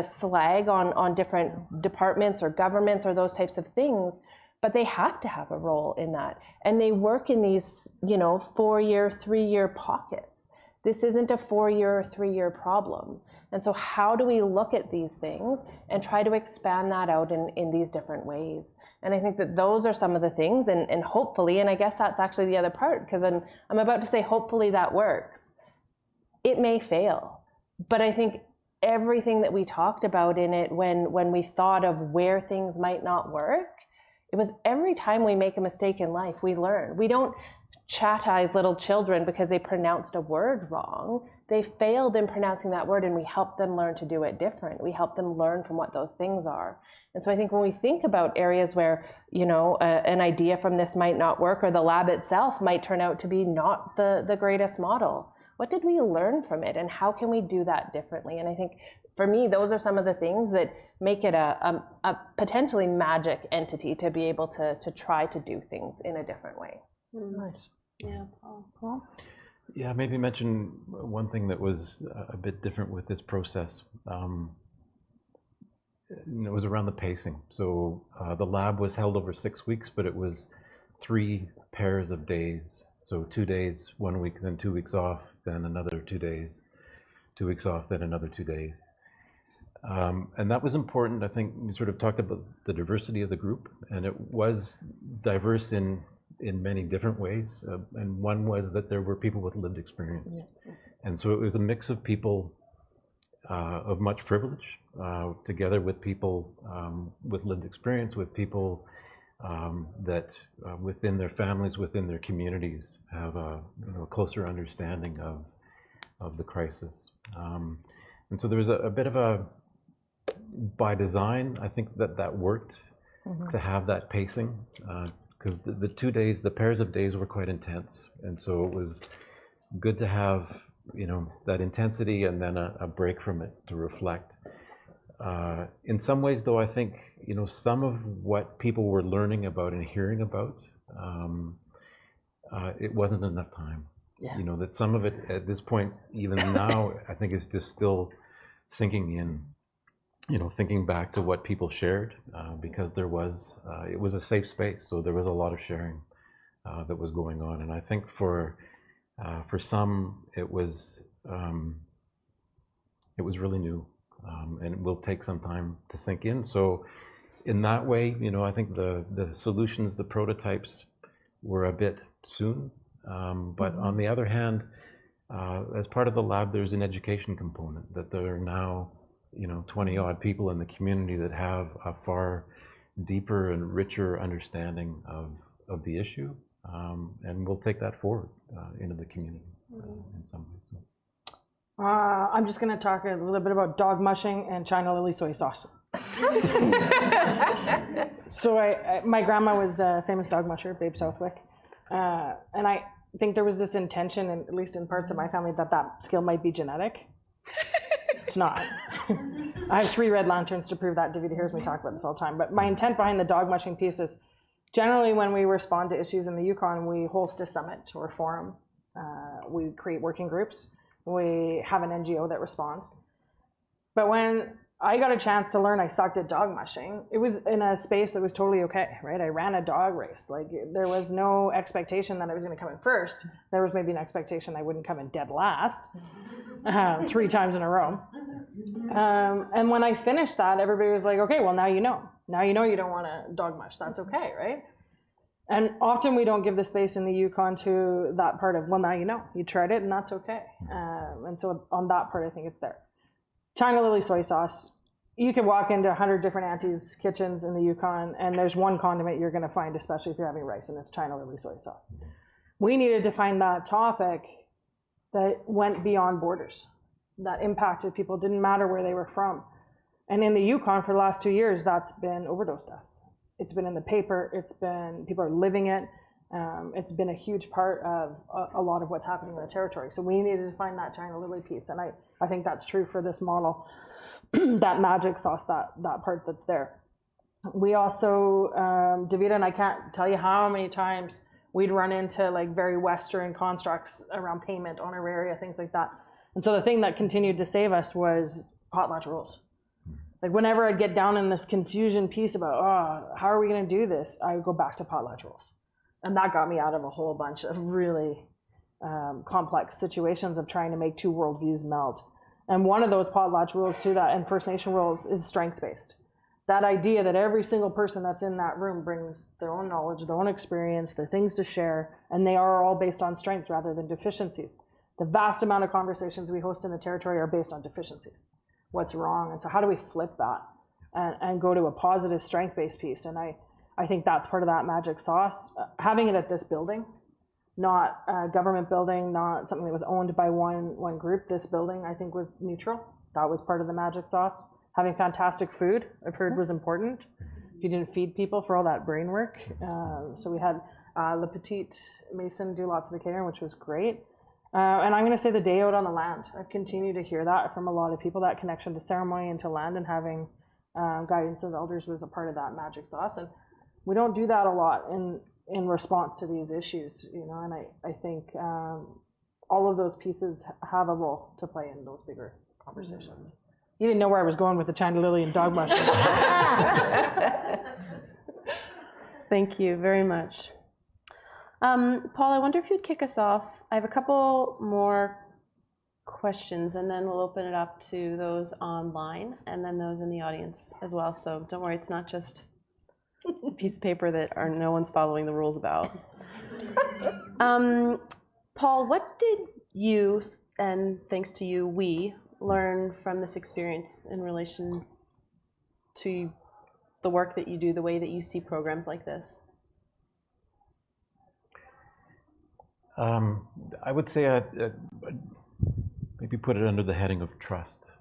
[SPEAKER 2] slag on different departments or governments or those types of things, but they have to have a role in that. And they work in these, 4-year, 3-year pockets. This isn't a 4-year or 3-year problem. And so how do we look at these things and try to expand that out in these different ways? And I think that those are some of the things, and hopefully, and I guess that's actually the other part, because I'm about to say hopefully that works. It may fail, but I think everything that we talked about in it when we thought of where things might not work, it was every time we make a mistake in life, we learn. We don't chastise little children because they pronounced a word wrong. They failed in pronouncing that word, and we help them learn to do it different. We help them learn from what those things are. And so I think when we think about areas where, an idea from this might not work, or the lab itself might turn out to be not the greatest model, what did we learn from it, and how can we do that differently? And I think for me, those are some of the things that make it a potentially magic entity to be able to try to do things in a different way.
[SPEAKER 3] Nice.
[SPEAKER 2] Yeah,
[SPEAKER 3] Paul?
[SPEAKER 4] Yeah, maybe mention one thing that was a bit different with this process. It was around the pacing. So the lab was held over 6 weeks, but it was 3 pairs of days. So 2 days, 1 week, then 2 weeks off, then another 2 days, 2 weeks off, then another 2 days. And that was important. I think we sort of talked about the diversity of the group, and it was diverse in many different ways. And one was that there were people with lived experience. Yeah. And so it was a mix of people of much privilege, together with people with lived experience, with people that within their families, within their communities, have a closer understanding of the crisis. And so there was a bit of a, by design, I think that worked to have that pacing. Because the 2 days, the pairs of days were quite intense. And so it was good to have, that intensity and then a break from it to reflect. In some ways, though, I think, some of what people were learning about and hearing about, it wasn't enough time. Yeah. That some of it at this point, even now, I think is just still sinking in. Thinking back to what people shared, because it was a safe space, so there was a lot of sharing that was going on, and I think for some it was really new, and it will take some time to sink in. So in that way, I think the solutions, the prototypes, were a bit soon, but on the other hand, as part of the lab, there's an education component that there are now 20-odd people in the community that have a far deeper and richer understanding of the issue, and we'll take that forward into the community in some ways. So.
[SPEAKER 3] I'm just going to talk a little bit about dog mushing and China lily soy sauce. So my grandma was a famous dog musher, Babe Southwick, and I think there was this intention, and at least in parts of my family, that skill might be genetic. It's not. I have 3 red lanterns to prove that. David hears me talk about this all the time. But my intent behind the dog mushing piece is generally when we respond to issues in the Yukon, we host a summit or forum. We create working groups. We have an NGO that responds. But when I got a chance to learn I sucked at dog mushing, it was in a space that was totally okay, right? I ran a dog race. Like, there was no expectation that I was going to come in first. There was maybe an expectation I wouldn't come in dead last 3 times in a row. And when I finished that, everybody was like, okay, well, now you know. Now you know you don't want to dog mush. That's okay, right? And often we don't give the space in the Yukon to that part of, well, now you know. You tried it, and that's okay. And so on that part, I think it's there. China lily soy sauce, you can walk into 100 different aunties' kitchens in the Yukon, and there's one condiment you're going to find, especially if you're having rice, and it's China lily soy sauce. We needed to find that topic that went beyond borders, that impacted people, didn't matter where they were from. And in the Yukon for the last 2 years, that's been overdose death. It's been in the paper, people are living it. It's been a huge part of a lot of what's happening in the territory. So we needed to find that China lily piece, and I think that's true for this model. That magic sauce, that part that's there. We also, Davida and I can't tell you how many times we'd run into like very Western constructs around payment, honoraria, things like that. And so the thing that continued to save us was potlatch rules. Like whenever I'd get down in this confusion piece about, how are we going to do this? I would go back to potlatch rules. And that got me out of a whole bunch of really complex situations of trying to make two worldviews meld. And one of those potlatch rules too, that and First Nation rules, is strength-based. That idea that every single person that's in that room brings their own knowledge, their own experience, their things to share, and they are all based on strengths rather than deficiencies. The vast amount of conversations we host in the territory are based on deficiencies. What's wrong? And so how do we flip that and go to a positive strength-based piece? And I think that's part of that magic sauce. Having it at this building, not a government building, not something that was owned by one group. This building, I think, was neutral. That was part of the magic sauce. Having fantastic food, I've heard, was important. If you didn't feed people for all that brain work. So we had Le Petit Mason do lots of the catering, which was great. And I'm going to say the day out on the land. I've continued to hear that from a lot of people, that connection to ceremony and to land, and having guidance of elders was a part of that magic sauce. And we don't do that a lot in response to these issues, you know, and I think all of those pieces have a role to play in those bigger conversations. You didn't know where I was going with the China lily and dog mushroom.
[SPEAKER 2] Thank you very much. Paul, I wonder if you'd kick us off. I have a couple more questions, and then we'll open it up to those online and then those in the audience as well. So don't worry, it's not just a piece of paper that no one's following the rules about. Paul, what did you, and thanks to you, we learn from this experience in relation to the work that you do, the way that you see programs like this?
[SPEAKER 4] I would say I'd maybe put it under the heading of trust,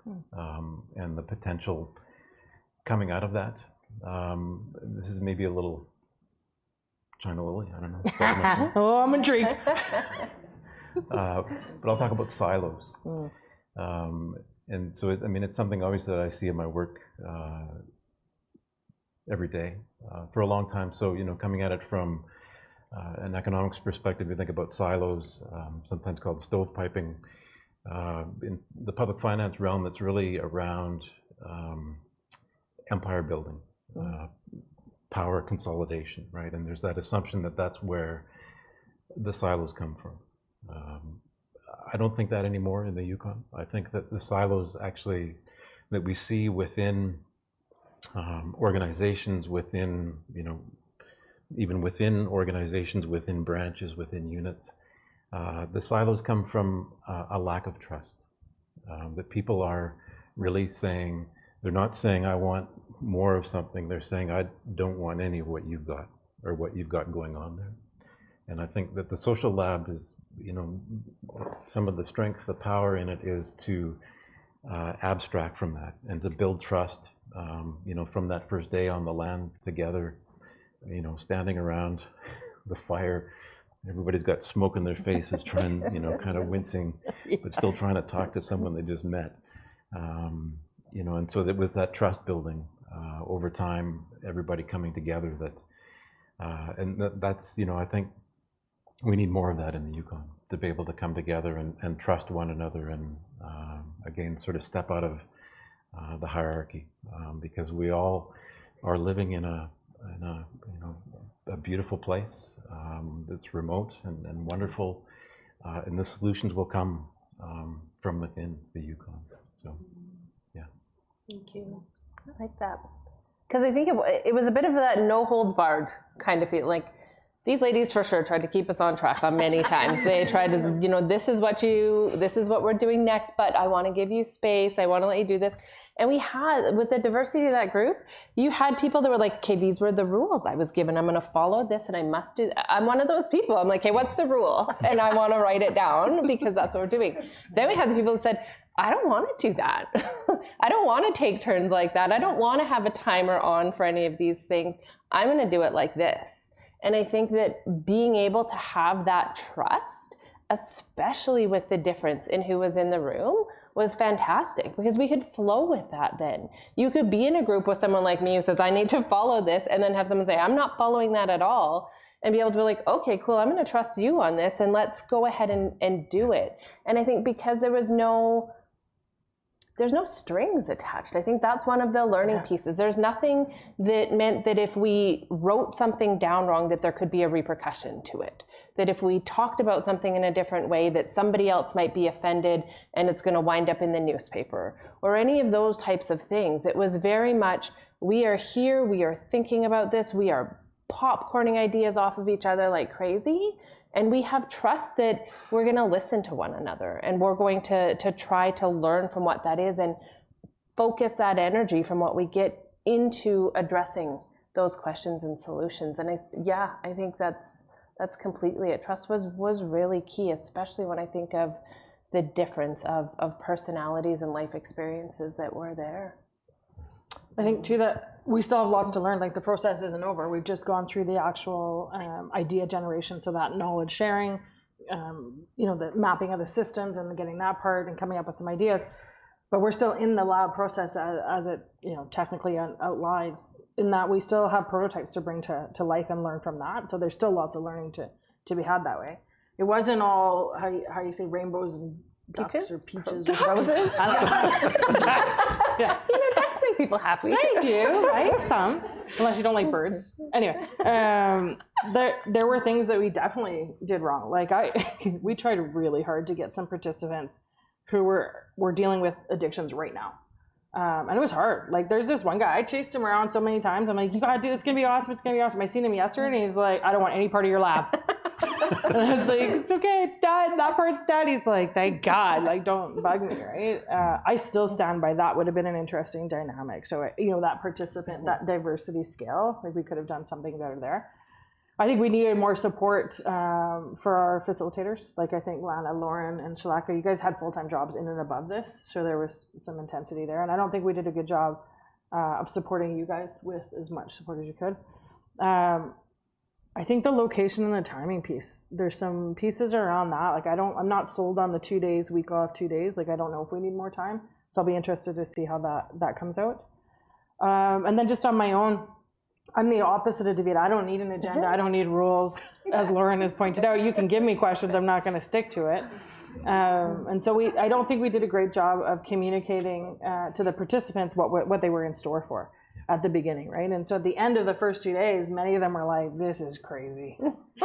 [SPEAKER 4] and the potential coming out of that. This is maybe a little China lily, I don't know.
[SPEAKER 3] Oh, I'm intrigued.
[SPEAKER 4] But I'll talk about silos. And so, it's something obviously that I see in my work every day for a long time. So, coming at it from an economics perspective, we think about silos, sometimes called stovepiping. In the public finance realm, that's really around empire building, power consolidation, right? And there's that assumption that that's where the silos come from. I don't think that anymore in the Yukon. I think that the silos actually that we see within organizations, within, even within organizations, within branches, within units, the silos come from a lack of trust. That people are really saying, they're not saying I want more of something, they're saying I don't want any of what you've got or what you've got going on there. And I think that the social lab is, some of the strength, the power in it is to abstract from that and to build trust, from that first day on the land together, standing around the fire. Everybody's got smoke in their faces, trying, kind of wincing, but still trying to talk to someone they just met. And so there was that trust building over time, everybody coming together that's, I think we need more of that in the Yukon, to be able to come together and trust one another and, again, sort of step out of the hierarchy, because we all are living in a beautiful place that's remote and wonderful, and the solutions will come from within the Yukon. So, yeah.
[SPEAKER 2] Thank you. I like that. Because I think it was a bit of that no holds barred kind of feel. Like, These ladies for sure tried to keep us on track on many times. They tried to, you know, this is what we're doing next, but I want to give you space. I want to let you do this. And we had, with the diversity of that group, you had people that were like, okay, these were the rules I was given. I'm going to follow this and I must do that. I'm one of those people. I'm like, okay, what's the rule? And I want to write it down because that's what we're doing. Then we had the people that said, I don't want to do that. I don't want to take turns like that. I don't want to have a timer on for any of these things. I'm going to do it like this. And I think that being able to have that trust, especially with the difference in who was in the room, was fantastic because we could flow with that then. You could be in a group with someone like me who says, I need to follow this, and then have someone say, I'm not following that at all, and be able to be like, okay, cool, I'm going to trust you on this, and let's go ahead and do it. And I think because there's no strings attached. I think that's one of the learning pieces. There's nothing that meant that if we wrote something down wrong, that there could be a repercussion to it. That if we talked about something in a different way, that somebody else might be offended and it's going to wind up in the newspaper or any of those types of things. It was very much, we are here, we are thinking about this, we are popcorning ideas off of each other like crazy. And we have trust that we're going to listen to one another and we're going to try to learn from what that is and focus that energy from what we get into addressing those questions and solutions. And I think that's completely it. Trust was really key, especially when I think of the difference of personalities and life experiences that were there.
[SPEAKER 3] I think too that we still have lots to learn. Like the process isn't over. We've just gone through the actual idea generation, so that knowledge sharing, the mapping of the systems and getting that part and coming up with some ideas. But we're still in the lab process as it technically outlines. In that we still have prototypes to bring to life and learn from that. So there's still lots of learning to be had that way. It wasn't all how you say rainbows and ducks or peaches or roses. Ducks. Yeah.
[SPEAKER 2] Ducks make people happy.
[SPEAKER 3] They do, right? Some, unless you don't like birds. Anyway, there were things that we definitely did wrong. Like we tried really hard to get some participants who were dealing with addictions right now. And it was hard. Like there's this one guy, I chased him around so many times. I'm like, you gotta do this, it's gonna be awesome, it's gonna be awesome. I seen him yesterday and he's like, I don't want any part of your lab. And I was like, it's okay, it's done, that part's done. He's like, thank God, like don't bug me, right? I still stand by that would have been an interesting dynamic. So, that participant, that diversity scale, like we could have done something better there. I think we needed more support for our facilitators. Like I think Lana, Lauren, and Shalaka, you guys had full-time jobs in and above this, so there was some intensity there. And I don't think we did a good job of supporting you guys with as much support as you could. I think the location and the timing piece, there's some pieces around that. Like I'm not sold on the 2 days, week off, 2 days. Like I don't know if we need more time. So I'll be interested to see how that comes out. And then just on my own, I'm the opposite of David. I don't need an agenda. I don't need rules. As Lauren has pointed out, you can give me questions. I'm not going to stick to it. And so I don't think we did a great job of communicating to the participants what they were in store for at the beginning, right? And so at the end of the first 2 days, many of them were like, this is crazy.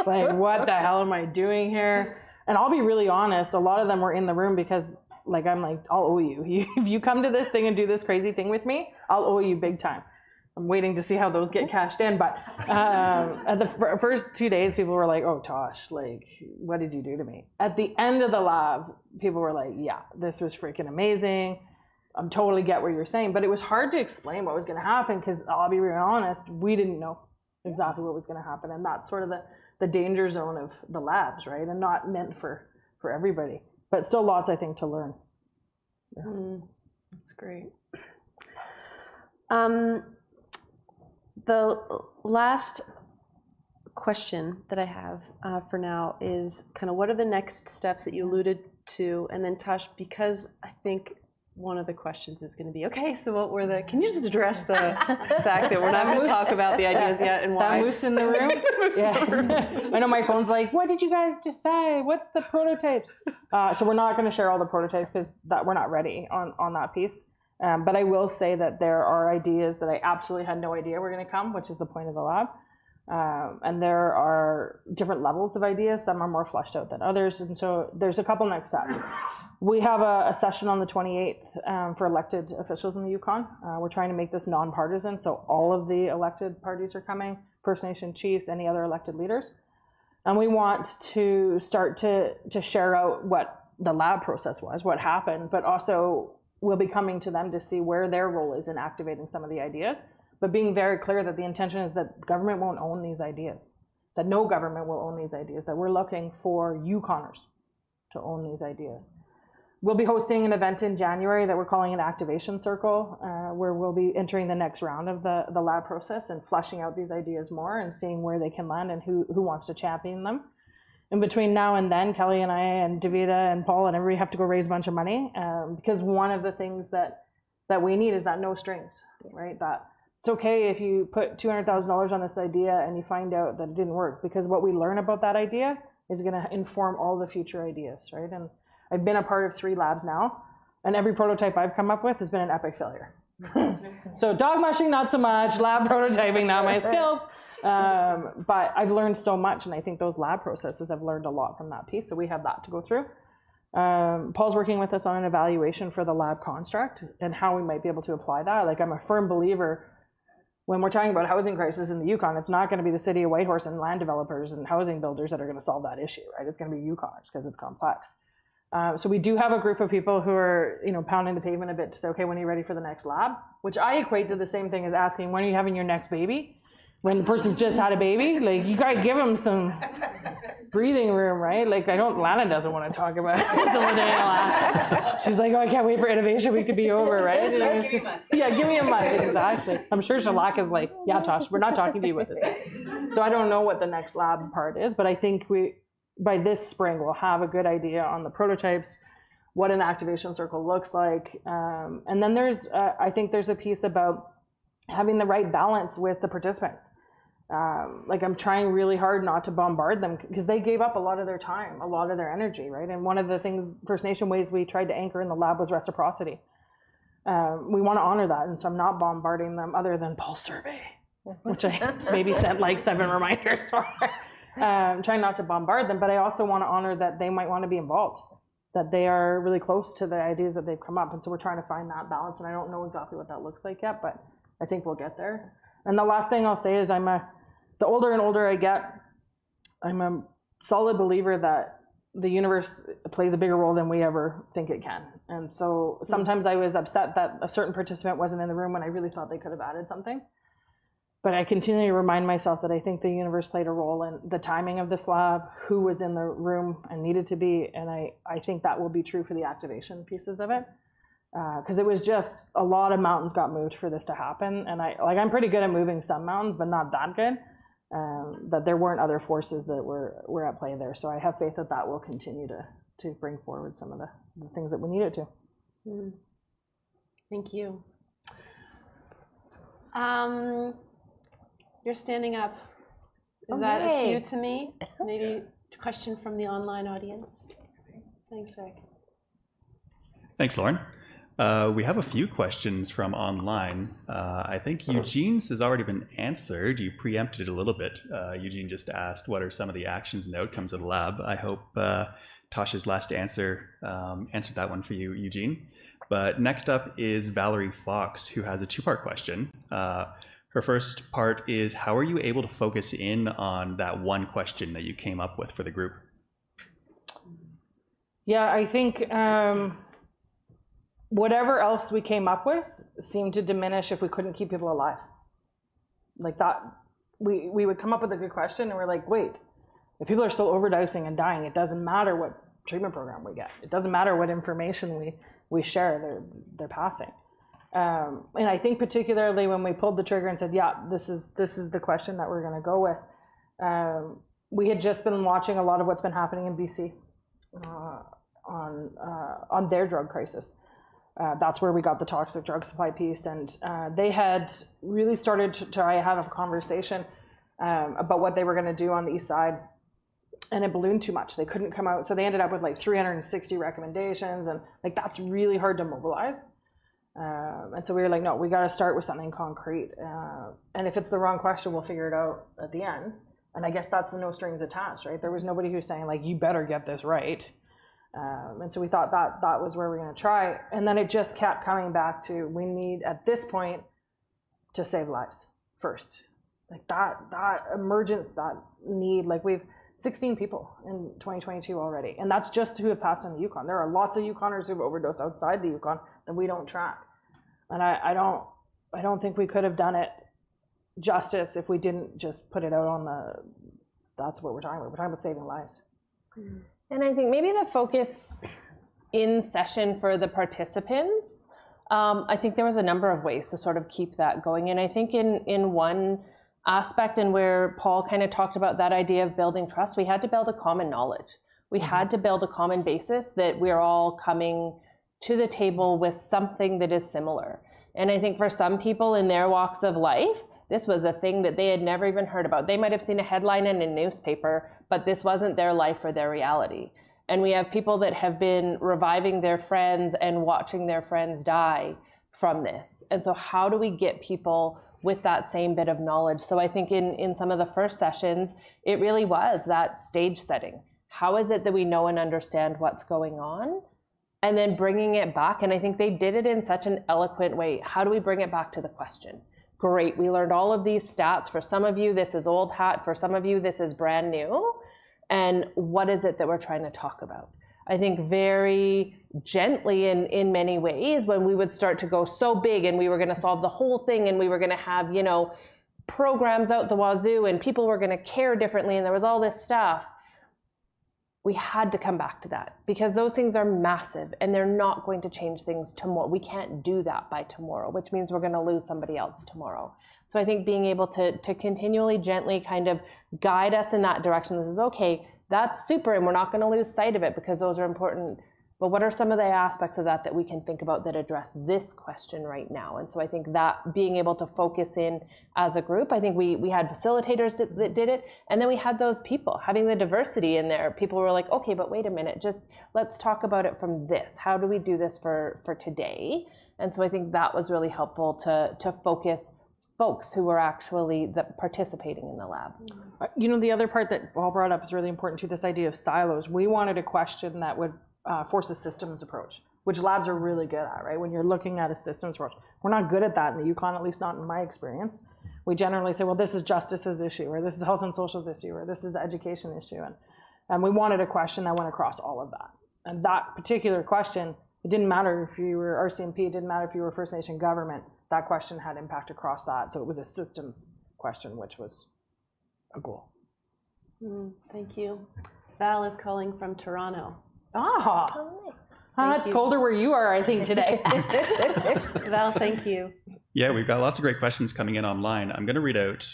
[SPEAKER 3] Like, what the hell am I doing here? And I'll be really honest, a lot of them were in the room because I'm like, I'll owe you. If you come to this thing and do this crazy thing with me, I'll owe you big time. I'm waiting to see how those get cashed in. But at the first 2 days, people were like, oh, Tosh, like, what did you do to me? At the end of the lab, people were like, yeah, this was freaking amazing. I totally get what you're saying. But it was hard to explain what was going to happen because I'll be real honest, we didn't know exactly what was going to happen. And that's sort of the danger zone of the labs, right? And not meant for everybody. But still lots, I think, to learn. Yeah.
[SPEAKER 2] That's great. The last question that I have for now is kind of what are the next steps that you alluded to? And then Tosh, because I think one of the questions is going to be, okay, so what were can you just address the fact that we're not going to talk about the ideas yet and why?
[SPEAKER 3] That moose in the room? Yeah. I know my phone's like, what did you guys decide? What's the prototypes? So we're not going to share all the prototypes because we're not ready on that piece. But I will say that there are ideas that I absolutely had no idea were going to come, which is the point of the lab. And there are different levels of ideas. Some are more fleshed out than others. And so there's a couple next steps. We have a session on the 28th for elected officials in the Yukon. We're trying to make this nonpartisan, so all of the elected parties are coming, First Nation chiefs, any other elected leaders. And we want to start to share out what the lab process was, what happened, but also we'll be coming to them to see where their role is in activating some of the ideas, but being very clear that the intention is that government won't own these ideas, that no government will own these ideas, that we're looking for Yukoners to own these ideas. We'll be hosting an event in January that we're calling an activation circle, where we'll be entering the next round of the lab process and fleshing out these ideas more and seeing where they can land and who wants to champion them. In between now and then, Kelly and I and Davida and Paul and everybody have to go raise a bunch of money, because one of the things that we need is that no strings, right? That it's okay if you put $200,000 on this idea and you find out that it didn't work, because what we learn about that idea is going to inform all the future ideas, right? And I've been a part of 3 labs now, and every prototype I've come up with has been an epic failure. So dog mushing, not so much. Lab prototyping, not my skills. But I've learned so much, and I think those lab processes, I've learned a lot from that piece, so we have that to go through. Paul's working with us on an evaluation for the lab construct and how we might be able to apply that. Like, I'm a firm believer when we're talking about housing crisis in the Yukon, it's not going to be the city of Whitehorse and land developers and housing builders that are going to solve that issue, right? It's going to be Yukoners because it's complex. So we do have a group of people who are, pounding the pavement a bit to say, okay, when are you ready for the next lab? Which I equate to the same thing as asking, when are you having your next baby? When the person just had a baby, like, you gotta give them some breathing room, right? Like, Lana doesn't want to talk about it. She's like, oh, I can't wait for Innovation Week to be over, right?
[SPEAKER 1] Give me a month.
[SPEAKER 3] Yeah, give me a month, exactly. I'm sure Shalak is like, yeah, Tosh, we're not talking to you with this. So I don't know what the next lab part is, but I think by this spring, we'll have a good idea on the prototypes, what an activation circle looks like. And then I think there's a piece about having the right balance with the participants. Like, I'm trying really hard not to bombard them, because they gave up a lot of their time, a lot of their energy, right? And one of the things, First Nation ways we tried to anchor in the lab was reciprocity. We want to honor that, and so I'm not bombarding them other than Paul's survey, which I maybe sent like 7 reminders for. Trying not to bombard them, but I also want to honor that they might want to be involved, that they are really close to the ideas that they've come up, and so we're trying to find that balance, and I don't know exactly what that looks like yet, but I think we'll get there. And the last thing I'll say is the older and older I get, I'm a solid believer that the universe plays a bigger role than we ever think it can. And so sometimes I was upset that a certain participant wasn't in the room when I really thought they could have added something. But I continue to remind myself that I think the universe played a role in the timing of this lab, who was in the room and needed to be, and I think that will be true for the activation pieces of it. Because it was just a lot of mountains got moved for this to happen, and I'm pretty good at moving some mountains, but not that good. That there weren't other forces that were at play there, so I have faith that that will continue to bring forward some of the things that we need it to.
[SPEAKER 2] Thank you. You're standing up. Is that a cue to me? Maybe a question from the online audience. Thanks, Rick.
[SPEAKER 5] Thanks, Lauren. We have a few questions from online. I think Eugene's has already been answered. You preempted it a little bit. Eugene just asked, what are some of the actions and outcomes of the lab? I hope Tasha's last answer answered that one for you, Eugene. But next up is Valerie Fox, who has a 2-part question. Her first part is, how are you able to focus in on that one question that you came up with for the group?
[SPEAKER 3] Yeah, I think whatever else we came up with seemed to diminish if we couldn't keep people alive. Like that, we would come up with a good question and we're like, wait, if people are still overdosing and dying, it doesn't matter what treatment program we get. It doesn't matter what information we share, they're passing. And I think particularly when we pulled the trigger and said, yeah, this is the question that we're gonna go with. We had just been watching a lot of what's been happening in BC on their drug crisis. That's where we got the toxic drug supply piece, and they had really started to try to have a conversation about what they were going to do on the east side, and it ballooned too much. They couldn't come out, so they ended up with like 360 recommendations, and like that's really hard to mobilize. And so we were like, no, we got to start with something concrete, and if it's the wrong question, we'll figure it out at the end. And I guess that's the no strings attached, right? There was nobody who's saying like, you better get this right. And so we thought that was where we're going to try. And then it just kept coming back to, we need at this point to save lives first. Like that emergence, that need, like we've 16 people in 2022 already. And that's just who have passed in the Yukon. There are lots of Yukoners who've overdosed outside the Yukon that we don't track. And I don't think we could have done it justice if we didn't just put it out on that's what we're talking about. We're talking about saving lives.
[SPEAKER 2] And I think maybe the focus in session for the participants, I think there was a number of ways to sort of keep that going. And I think in one aspect, and where Paul kind of talked about that idea of building trust, we had to build a common knowledge. We had to build a common basis that we're all coming to the table with something that is similar. And I think for some people in their walks of life, this was a thing that they had never even heard about. They might have seen a headline in a newspaper, but this wasn't their life or their reality. And we have people that have been reviving their friends and watching their friends die from this. And so how do we get people with that same bit of knowledge? So I think in some of the first sessions, it really was that stage setting. How is it that we know and understand what's going on? And then bringing it back. And I think they did it in such an eloquent way. How do we bring it back to the question? Great, we learned all of these stats. For some of you, this is old hat. For some of you, this is brand new. And what is it that we're trying to talk about? I think very gently in many ways, when we would start to go so big and we were going to solve the whole thing and we were going to have, you know, programs out the wazoo and people were going to care differently and there was all this stuff, we had to come back to that because those things are massive and they're not going to change things tomorrow. We can't do that by tomorrow, which means we're going to lose somebody else tomorrow. So I think being able to continually gently kind of guide us in that direction. This is okay, that's super, and we're not going to lose sight of it because those are important. But what are some of the aspects of that we can think about that address this question right now? And so I think that being able to focus in as a group, I think we had facilitators that did it, and then we had those people having the diversity in there. People were like, okay, but wait a minute, just let's talk about it from this. How do we do this for today? And so I think that was really helpful to focus folks who were actually participating in the lab.
[SPEAKER 3] You know, the other part that Paul brought up is really important too, this idea of silos. We wanted a question that would force a systems approach, which labs are really good at, right? When you're looking at a systems approach. We're not good at that in the Yukon, at least not in my experience. We generally say, well, this is justice's issue, or this is health and social's issue, or this is the education issue. And we wanted a question that went across all of that. And that particular question, it didn't matter if you were RCMP, it didn't matter if you were First Nation government, that question had impact across that. So it was a systems question, which was a goal.
[SPEAKER 2] Thank you. Val is calling from Toronto.
[SPEAKER 3] Ah, it's colder where you are, I think, today.
[SPEAKER 2] Val, thank you.
[SPEAKER 5] Yeah, we've got lots of great questions coming in online. I'm going to read out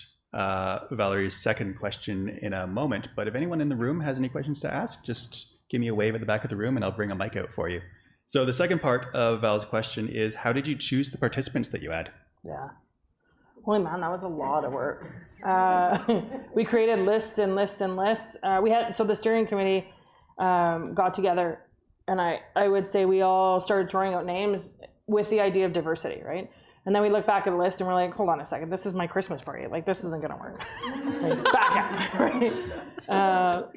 [SPEAKER 5] Valerie's second question in a moment, but if anyone in the room has any questions to ask, just give me a wave at the back of the room and I'll bring a mic out for you. So the second part of Val's question is, how did you choose the participants that you had?
[SPEAKER 3] Yeah. Holy man, that was a lot of work. We created lists and lists and lists. So the steering committee got together, and I would say we all started throwing out names with the idea of diversity, right? And then we look back at the list and we're like, hold on a second, this is my Christmas party. Like, this isn't gonna work. Like, back up, right?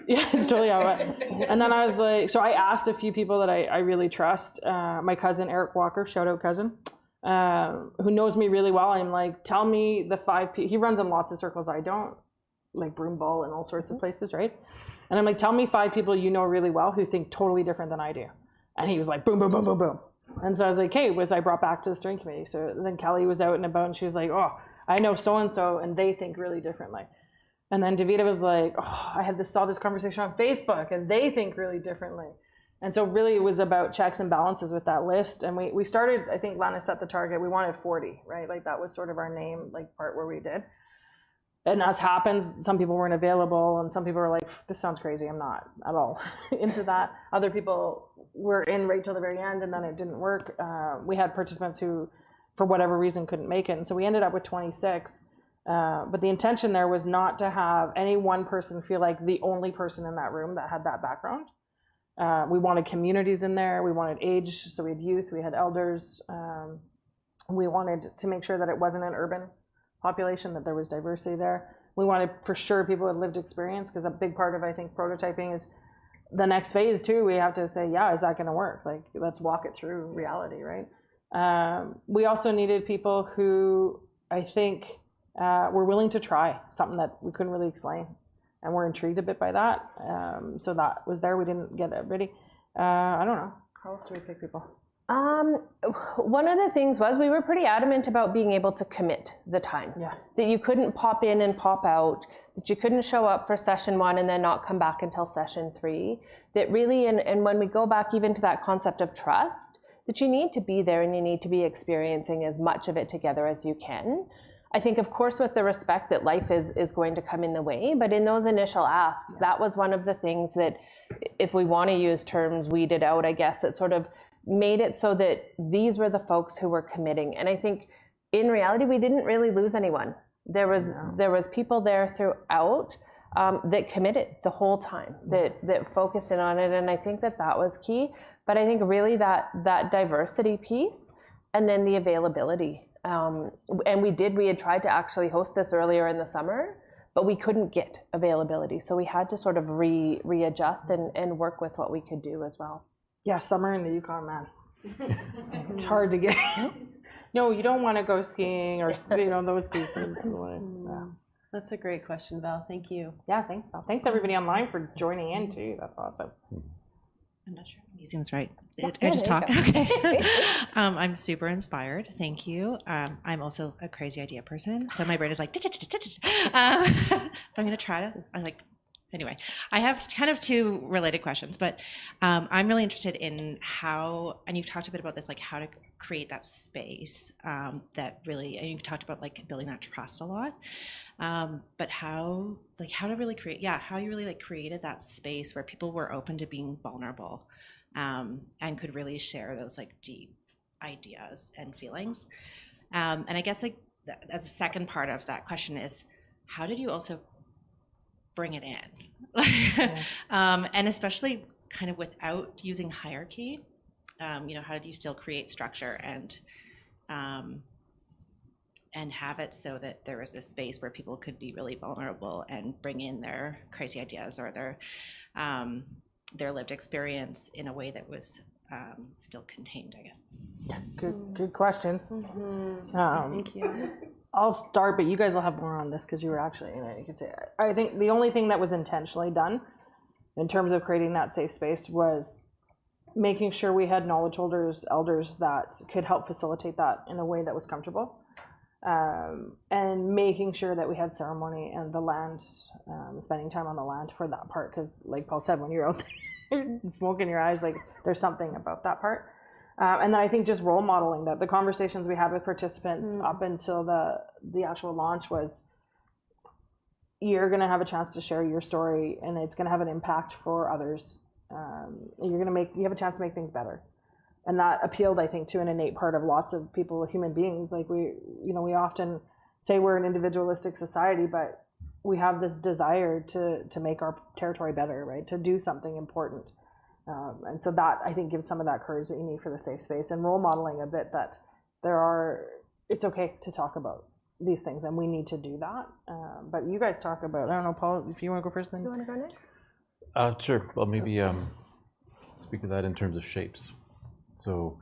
[SPEAKER 3] Yeah, it's totally all right. And then I was like, so I asked a few people that I really trust. My cousin, Eric Walker, shout out cousin, who knows me really well. I'm like, tell me the 5 people, he runs in lots of circles I don't, like Broomball and all sorts of places, right? And I'm like, tell me 5 people you know really well who think totally different than I do. And he was like, boom, boom, boom, boom, boom. And so I was like, hey, I brought back to the steering committee. So then Kelly was out and about and she was like, oh, I know so-and-so and they think really differently. And then Davida was like, oh, saw this conversation on Facebook and they think really differently. And so really it was about checks and balances with that list. And we started, I think Lana set the target, we wanted 40, right? Like that was sort of our name, like part where we did. And as happens, some people weren't available and some people were like, this sounds crazy, I'm not at all into that. Other people were in right till the very end and then it didn't work. We had participants who, for whatever reason, couldn't make it. And so we ended up with 26. But the intention there was not to have any one person feel like the only person in that room that had that background. We wanted communities in there, we wanted age, so we had youth, we had elders. We wanted to make sure that it wasn't an urban population, that there was diversity there. We wanted for sure people with lived experience, because a big part of, I think, prototyping is the next phase too. We have to say, yeah, is that going to work? Like, let's walk it through reality, right? We also needed people who I think were willing to try something that we couldn't really explain. and we're intrigued a bit by that. So that was there. We didn't get it ready. I don't know. How else do we pick people?
[SPEAKER 2] One of the things was we were pretty adamant about being able to commit the time.
[SPEAKER 3] Yeah.
[SPEAKER 2] That you couldn't pop in and pop out, that you couldn't show up for session 1 and then not come back until session 3. That really, and when we go back even to that concept of trust, that you need to be there and you need to be experiencing as much of it together as you can. I think, of course, with the respect that life is going to come in the way, but in those initial asks, that was one of the things that, if we want to use terms, weeded out, I guess, that sort of made it so that these were the folks who were committing. And I think in reality, we didn't really lose anyone. There was people there throughout that committed the whole time, that focused in on it. And I think that was key. But I think really that diversity piece, and then the availability. And we had tried to actually host this earlier in the summer, but we couldn't get availability. So we had to sort of readjust and work with what we could do as well.
[SPEAKER 3] Yeah, summer in the Yukon, man. It's hard to get. No, you don't want to go skiing or those pieces. Yeah.
[SPEAKER 2] That's a great question, Val. Thank you.
[SPEAKER 3] Yeah, thanks, Val. Thanks everybody online for joining in too. That's awesome.
[SPEAKER 6] I'm not sure I'm using this right.
[SPEAKER 2] Yeah,
[SPEAKER 6] I just
[SPEAKER 2] there
[SPEAKER 6] talk.
[SPEAKER 2] you go.
[SPEAKER 6] Okay. I'm super inspired. Thank you. I'm also a crazy idea person, so my brain is like. I'm going to try to. I'm like. Anyway, I have kind of 2 related questions, but I'm really interested in how, and you've talked a bit about this, like how to create that space that really, and you've talked about like building that trust a lot, but how to really create, how you really like created that space where people were open to being vulnerable and could really share those like deep ideas and feelings. And I guess like as a second part of that question is, how did you also bring it in? And especially kind of without using hierarchy, how did you still create structure and have it so that there was this space where people could be really vulnerable and bring in their crazy ideas or their lived experience in a way that was still contained, I guess.
[SPEAKER 3] Good questions.
[SPEAKER 2] Thank you.
[SPEAKER 3] I'll start, but you guys will have more on this because you were actually in it. You could say. I think the only thing that was intentionally done in terms of creating that safe space was making sure we had knowledge holders, elders that could help facilitate that in a way that was comfortable, and making sure that we had ceremony and the land, spending time on the land for that part. Because, like Paul said, when you're out there, smoke in your eyes, like there's something about that part. And then I think just role modeling that the conversations we had with participants up until the actual launch was, you're going to have a chance to share your story and it's going to have an impact for others. You have a chance to make things better. And that appealed, I think, to an innate part of lots of people, human beings. Like we often say we're an individualistic society, but we have this desire to make our territory better, right? To do something important. And so that, I think, gives some of that courage that you need for the safe space, and role modeling a bit that it's okay to talk about these things and we need to do that. But you guys talk about, I don't know, Paul, if you want to go first then.
[SPEAKER 2] You want to go next?
[SPEAKER 4] Sure. Well, maybe speak to that in terms of shapes. So,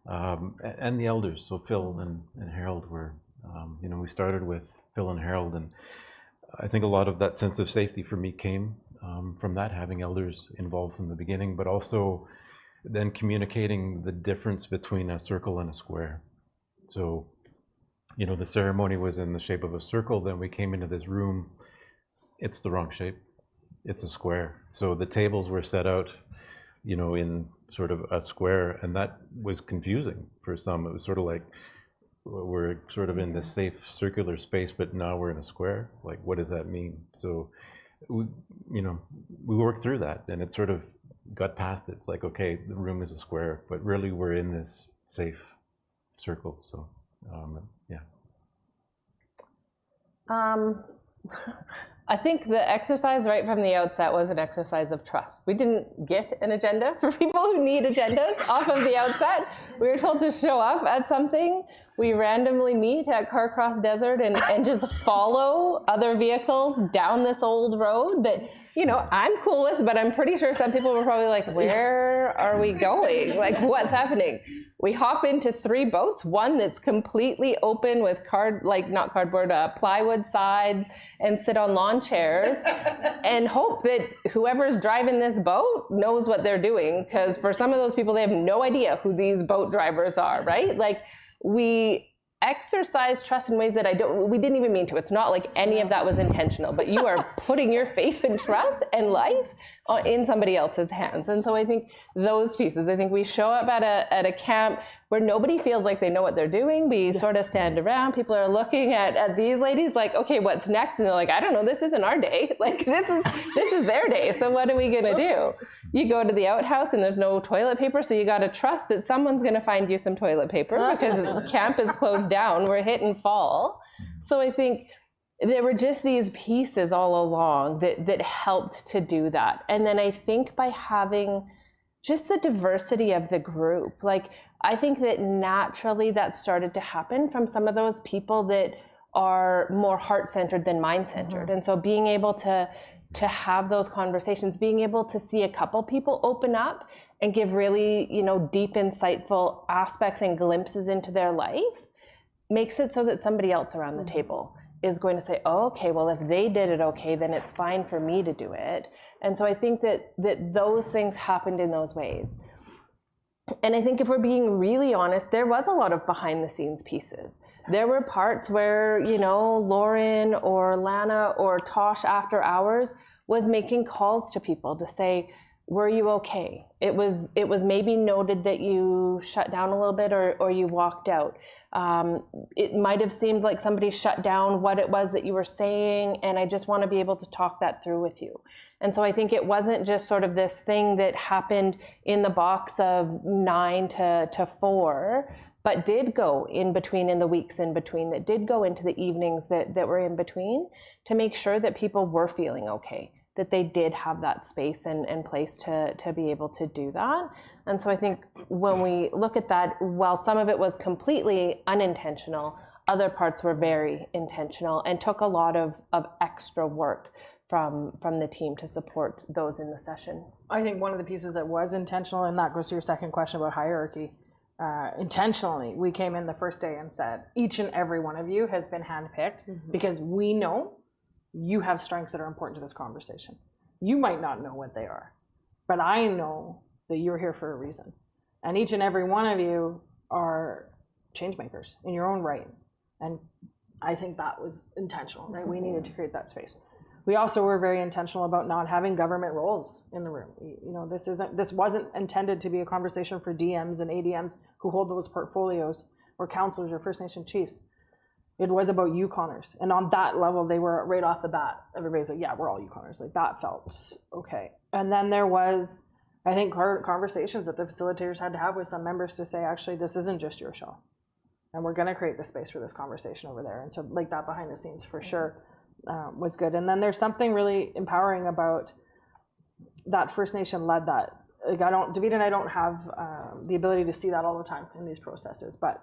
[SPEAKER 4] and the elders, so Phil and Harold were, we started with Phil and Harold, and I think a lot of that sense of safety for me came from that, having elders involved from the beginning, but also then communicating the difference between a circle and a square. So, the ceremony was in the shape of a circle, then we came into this room, it's the wrong shape, it's a square. So the tables were set out, in sort of a square, and that was confusing for some. It was sort of like, we're sort of in this safe circular space, but now we're in a square. Like, what does that mean? So we worked through that, and it sort of got past it. It's like, okay, the room is a square, but really we're in this safe circle. So, yeah.
[SPEAKER 2] I think the exercise right from the outset was an exercise of trust. We didn't get an agenda for people who need agendas off of the outset. We were told to show up at something. We randomly meet at Carcross Desert and just follow other vehicles down this old road that, I'm cool with, but I'm pretty sure some people were probably like, where are we going? Like, what's happening?
[SPEAKER 7] We hop into 3 boats, one that's completely open with plywood sides, and sit on lawn chairs and hope that whoever's driving this boat knows what they're doing. Because for some of those people, they have no idea who these boat drivers are, right? Like, we exercise trust in ways that we didn't even mean to. It's not like any of that was intentional, but you are putting your faith and trust and life in somebody else's hands. And so I think those pieces, I think we show up at a camp where nobody feels like they know what they're doing. We sort of stand around. People are looking at these ladies like, okay, what's next? And they're like, I don't know, this isn't our day. Like, this is their day. So what are we gonna do? You go to the outhouse and there's no toilet paper, so you gotta trust that someone's gonna find you some toilet paper because camp is closed down. We're hit and fall. So I think there were just these pieces all along that helped to do that. And then I think by having just the diversity of the group, like, I think that naturally that started to happen from some of those people that are more heart-centered than mind-centered. And so being able to have those conversations, being able to see a couple people open up and give really, deep, insightful aspects and glimpses into their life makes it so that somebody else around the table is going to say, oh, okay, well, if they did it okay, then it's fine for me to do it. And so I think that those things happened in those ways. And I think if we're being really honest, there was a lot of behind the scenes pieces. There were parts where, Lauren or Lana or Tosh after hours was making calls to people to say, were you okay? It was maybe noted that you shut down a little bit or you walked out. It might have seemed like somebody shut down what it was that you were saying, and I just want to be able to talk that through with you. And so I think it wasn't just sort of this thing that happened in the box of 9 to 4, but did go in between, in the weeks in between, that did go into the evenings that were in between, to make sure that people were feeling okay, that they did have that space and place to be able to do that. And so I think when we look at that, while some of it was completely unintentional, other parts were very intentional and took a lot of extra work from the team to support those in the session.
[SPEAKER 3] I think one of the pieces that was intentional, and that goes to your second question about hierarchy, intentionally, we came in the first day and said, each and every one of you has been handpicked because we know you have strengths that are important to this conversation. You might not know what they are, but I know that you're here for a reason. And each and every one of you are change makers in your own right. And I think that was intentional, right? We needed to create that space. We also were very intentional about not having government roles in the room. This wasn't intended to be a conversation for DMs and ADMs who hold those portfolios, or councilors or First Nation chiefs. It was about Yukoners. And on that level, they were right off the bat, everybody's like, yeah, we're all Yukoners. Like, that felt okay. And then there was, I think, conversations that the facilitators had to have with some members to say, actually, this isn't just your show. And we're gonna create the space for this conversation over there. And so, like, that behind the scenes for sure was good. And then there's something really empowering about that First Nation led that. Like, David and I don't have the ability to see that all the time in these processes, but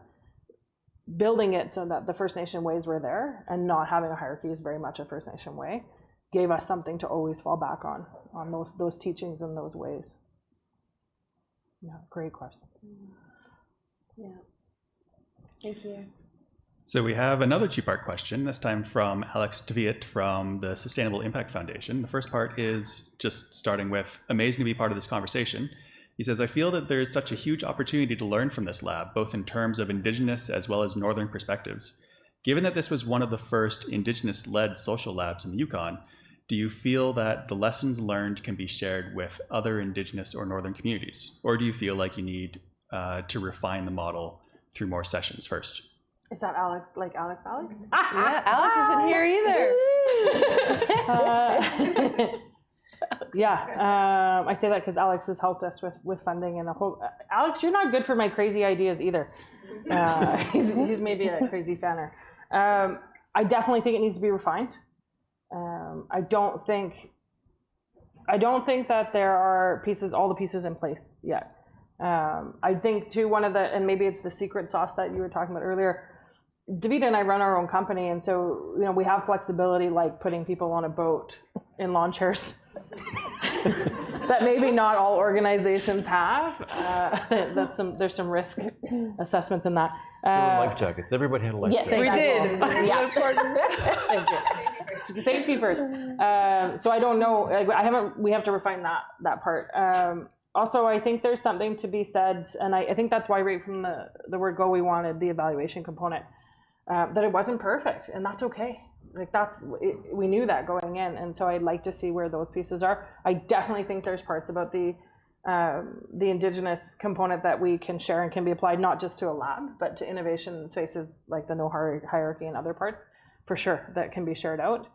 [SPEAKER 3] building it so that the First Nation ways were there and not having a hierarchy is very much a First Nation way gave us something to always fall back on those teachings and those ways. Yeah, great question.
[SPEAKER 2] Yeah, thank you.
[SPEAKER 5] So we have another two-part question, this time from Alex Deviat from the Sustainable Impact Foundation. The first part is just starting with, amazing to be part of this conversation. He says, I feel that there's such a huge opportunity to learn from this lab, both in terms of Indigenous as well as Northern perspectives. Given that this was one of the first Indigenous-led social labs in the Yukon, do you feel that the lessons learned can be shared with other Indigenous or Northern communities? Or do you feel like you need to refine the model through more sessions first?
[SPEAKER 3] Is that Alex, like Alex?
[SPEAKER 2] Yeah, Alex isn't here either.
[SPEAKER 3] I say that because Alex has helped us with funding and the whole. Alex, you're not good for my crazy ideas either. He's maybe a crazy fanner. I definitely think it needs to be refined. I don't think that there are all the pieces in place yet. I think too, and maybe it's the secret sauce that you were talking about earlier. Davida and I run our own company, and so we have flexibility, like putting people on a boat in lawn chairs. that maybe not all organizations have. There's some risk assessments in that.
[SPEAKER 4] There were life jackets. Everybody had a life jacket.
[SPEAKER 3] We did.
[SPEAKER 7] Yeah.
[SPEAKER 3] Thank you. Safety first. So I don't know. We have to refine that part. Also, I think there's something to be said, and I think that's why right from the word go, we wanted the evaluation component, that it wasn't perfect, and that's okay. Like we knew that going in, and so I'd like to see where those pieces are. I definitely think there's parts about the Indigenous component that we can share and can be applied not just to a lab, but to innovation spaces like the no hierarchy and other parts, for sure, that can be shared out.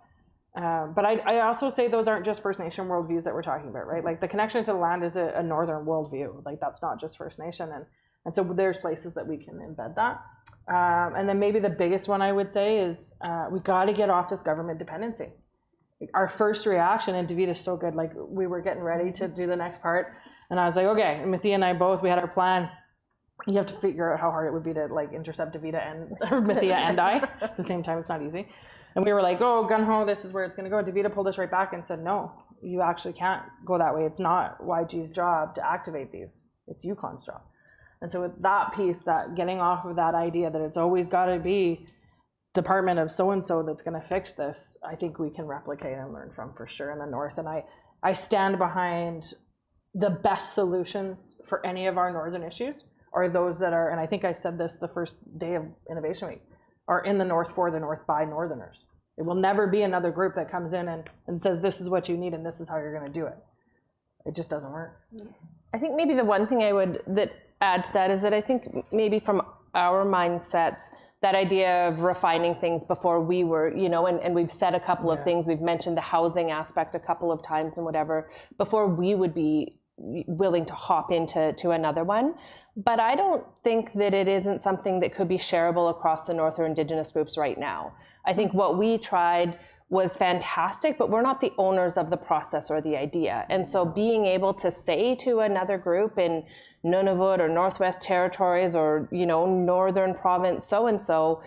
[SPEAKER 3] But I also say those aren't just First Nation worldviews that we're talking about, right? Like the connection to the land is a Northern worldview. Like that's not just First Nation, and so there's places that we can embed that. And then maybe the biggest one I would say is we got to get off this government dependency. Our first reaction, and David is so good, like we were getting ready to do the next part, and I was like, okay, Mithia and I both, we had our plan. You have to figure out how hard it would be to like intercept Davida and Mithia and I at the same time. It's not easy. And we were like, oh, gun ho, this is where it's going to go. Davida pulled us right back and said, no, you actually can't go that way. It's not YG's job to activate these. It's Yukon's job. And so with that piece, that getting off of that idea that it's always got to be department of so-and-so that's going to fix this, I think we can replicate and learn from for sure in the North. And I stand behind the best solutions for any of our Northern issues are those that are, and I think I said this the first day of Innovation Week, are in the North for the North by Northerners. It will never be another group that comes in and says, this is what you need and this is how you're going to do it. It just doesn't work.
[SPEAKER 7] I think maybe the one thing I would add to that is that I think maybe from our mindsets, that idea of refining things before we were, and we've said a couple of things, we've mentioned the housing aspect a couple of times and whatever, before we would be willing to hop into another one. But I don't think that it isn't something that could be shareable across the North or Indigenous groups right now. I think what we tried was fantastic, but we're not the owners of the process or the idea. And so being able to say to another group in Nunavut or Northwest Territories or, Northern Province, so-and-so,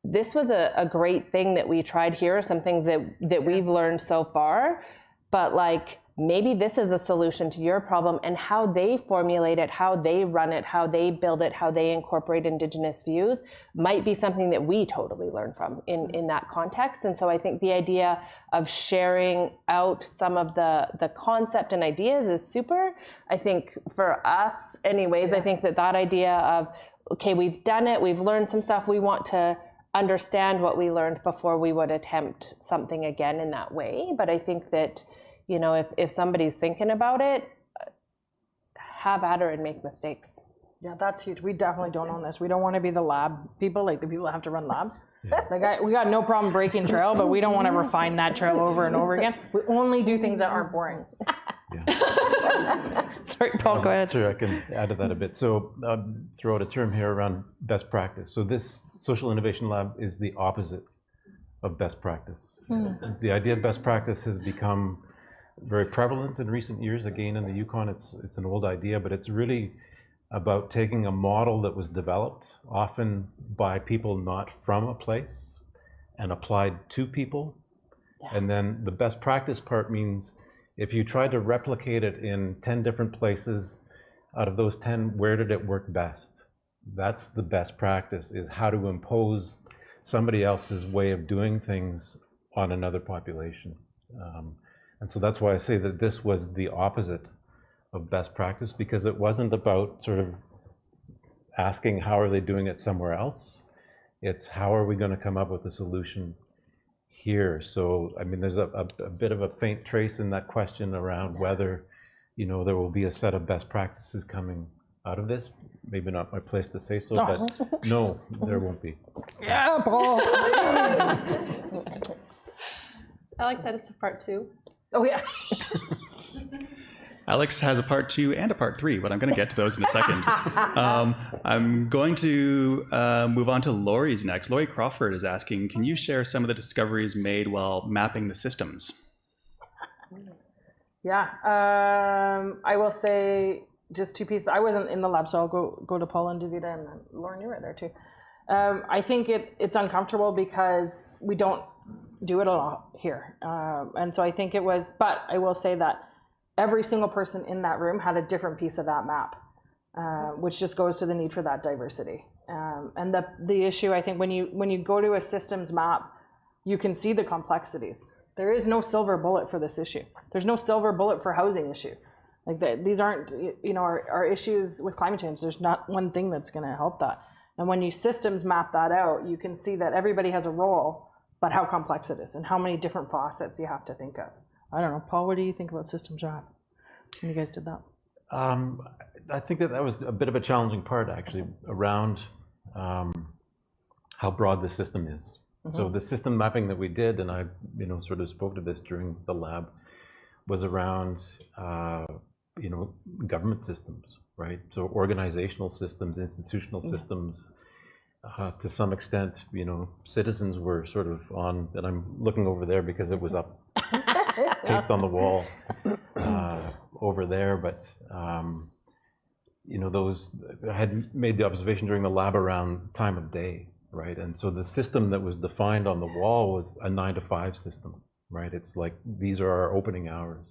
[SPEAKER 7] this was a great thing that we tried. Here are some things that we've learned so far, but like, maybe this is a solution to your problem, and how they formulate it, how they run it, how they build it, how they incorporate Indigenous views might be something that we totally learn from in that context. And so I think the idea of sharing out some of the concept and ideas is super. I think for us anyways, I think that idea of, okay, we've done it, we've learned some stuff, we want to understand what we learned before we would attempt something again in that way. But I think that if somebody's thinking about it, have at her and make mistakes.
[SPEAKER 3] Yeah, that's huge. We definitely don't own this. We don't want to be the lab people, like the people that have to run labs. Like we got no problem breaking trail, but we don't want to refine that trail over and over again. We only do things that aren't boring. Sorry, Paul, go ahead.
[SPEAKER 4] Sure, I can add to that a bit. So throw out a term here around best practice. So this Social Innovation Lab is the opposite of best practice. The idea of best practice has become very prevalent in recent years. Again, in the Yukon, it's an old idea, but it's really about taking a model that was developed often by people not from a place and applied to people. And then the best practice part means if you try to replicate it in 10 different places, out of those 10, where did it work best? That's the best practice, is how to impose somebody else's way of doing things on another population. And so that's why I say that this was the opposite of best practice, because it wasn't about sort of asking how are they doing it somewhere else. It's how are we going to come up with a solution here. So, I mean, there's a bit of a faint trace in that question around whether, there will be a set of best practices coming out of this. Maybe not my place to say so, but no, there won't be.
[SPEAKER 3] Yeah, Paul.
[SPEAKER 2] Alex said it's a part 2.
[SPEAKER 3] Oh, yeah.
[SPEAKER 5] Alex has a part 2 and a part 3, but I'm going to get to those in a second. I'm going to move on to Lori's next. Lori Crawford is asking, can you share some of the discoveries made while mapping the systems?
[SPEAKER 3] Yeah, I will say just 2 pieces. I wasn't in the lab, so I'll go to Paul and Davida, and Lauren, you were there too. I think it's uncomfortable because we don't do it a lot here. And so I think it was, but I will say that every single person in that room had a different piece of that map, which just goes to the need for that diversity. And the issue, I think, when you go to a systems map, you can see the complexities. There is no silver bullet for this issue. There's no silver bullet for housing issue. Like these aren't, our issues with climate change. There's not one thing that's going to help that. And when you systems map that out, you can see that everybody has a role, but how complex it is and how many different facets you have to think of. I don't know, Paul, what do you think about systems map when you guys did that?
[SPEAKER 4] I think that was a bit of a challenging part, actually, around how broad the system is. So the system mapping that we did, and I sort of spoke to this during the lab, was around government systems, right? So organizational systems, institutional systems. To some extent, citizens were sort of on, and I'm looking over there because it was up, taped on the wall over there, but those, I had made the observation during the lab around time of day, right? And so the system that was defined on the wall was a 9 to 5 system, right? It's like, these are our opening hours.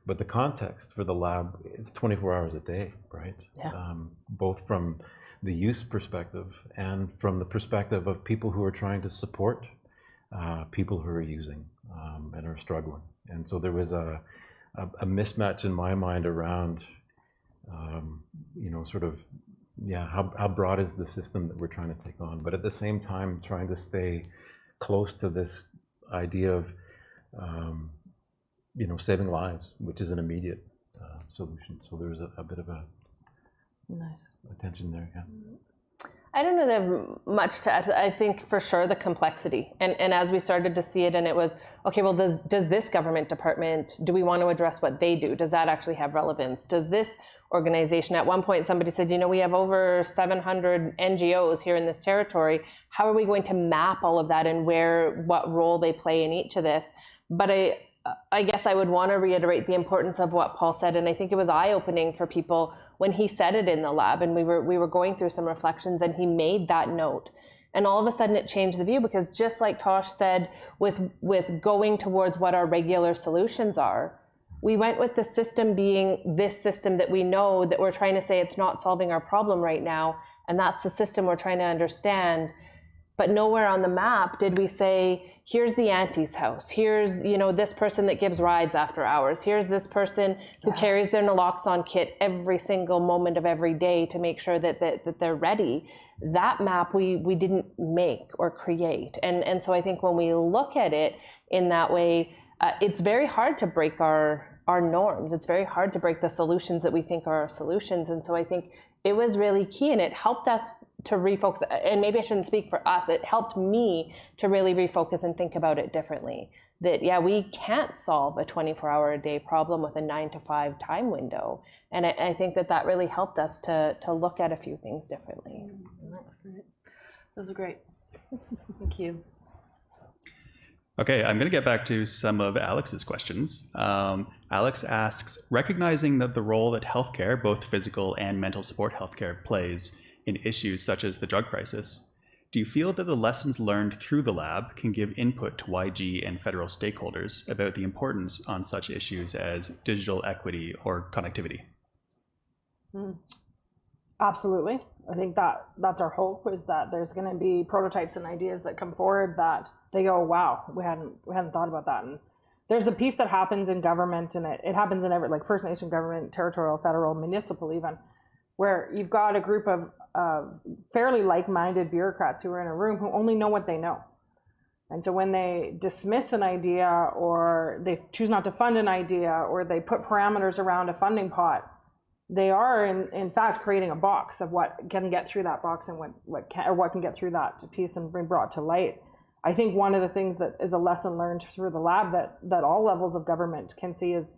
[SPEAKER 4] But the context for the lab, it's 24 hours a day, right?
[SPEAKER 3] Yeah.
[SPEAKER 4] Both from the use perspective and from the perspective of people who are trying to support people who are using and are struggling. And so there was a mismatch in my mind around, how broad is the system that we're trying to take on, but at the same time trying to stay close to this idea of saving lives, which is an immediate solution. So there's a bit of a attention there. Yeah.
[SPEAKER 7] I don't know that I have much to add. I think for sure the complexity, and as we started to see it, and it was okay. Well, does this government department, do we want to address what they do? Does that actually have relevance? Does this organization? At one point, somebody said, we have over 700 NGOs here in this territory. How are we going to map all of that and what role they play in each of this? But I guess I would want to reiterate the importance of what Paul said, and I think it was eye-opening for people when he said it in the lab, and we were going through some reflections, and he made that note, and all of a sudden it changed the view, because just like Tosh said, with going towards what our regular solutions are, we went with the system being this system that we know that we're trying to say it's not solving our problem right now, and that's the system we're trying to understand. But nowhere on the map did we say, here's the auntie's house. Here's, this person that gives rides after hours. Here's this person who carries their naloxone kit every single moment of every day to make sure that they're ready. That map we didn't make or create. And so I think when we look at it in that way, it's very hard to break our norms. It's very hard to break the solutions that we think are our solutions. And so I think it was really key, and it helped us to refocus, and maybe I shouldn't speak for us, it helped me to really refocus and think about it differently. That, we can't solve a 24-hour-a-day problem with a 9 to 5 time window. And I think that really helped us to look at a few things differently.
[SPEAKER 2] That's great. That was great. Thank you.
[SPEAKER 5] Okay, I'm going to get back to some of Alex's questions. Alex asks, recognizing that the role that healthcare, both physical and mental support healthcare, plays in issues such as the drug crisis, do you feel that the lessons learned through the lab can give input to YG and federal stakeholders about the importance on such issues as digital equity or connectivity?
[SPEAKER 3] Absolutely. I think that's our hope, is that there's going to be prototypes and ideas that come forward that they go, wow, we hadn't thought about that. And there's a piece that happens in government, and it happens in every, like First Nation government, territorial, federal, municipal even, where you've got a group of fairly like-minded bureaucrats who are in a room who only know what they know. And so when they dismiss an idea, or they choose not to fund an idea, or they put parameters around a funding pot, they are in fact creating a box of what can get through that box and what can get through that piece and be brought to light. I think one of the things that is a lesson learned through the lab that all levels of government can see is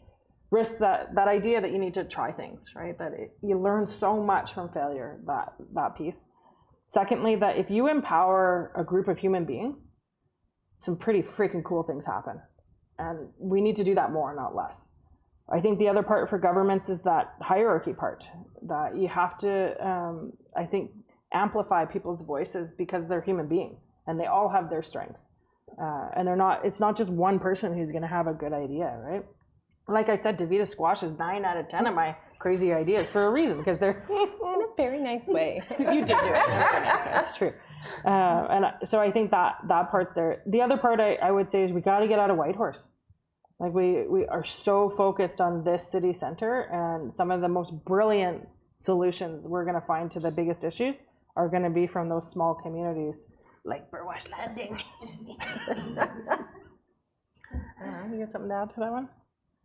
[SPEAKER 3] risk that idea that you need to try things, right? You learn so much from failure, that piece. Secondly, that if you empower a group of human beings, some pretty freaking cool things happen. And we need to do that more, not less. I think the other part for governments is that hierarchy part, that you have to, I think, amplify people's voices, because they're human beings and they all have their strengths. And it's not just one person who's going to have a good idea, right? like I said, Davita squashes 9 out of 10 of my crazy ideas for a reason, because they're
[SPEAKER 7] In a very nice way.
[SPEAKER 3] you did do it. That's true. So I think that part's there. The other part I would say is we got to get out of Whitehorse. Like we are so focused on this city center, and some of the most brilliant solutions we're going to find to the biggest issues are going to be from those small communities like Burwash Landing. You got something to add to that one?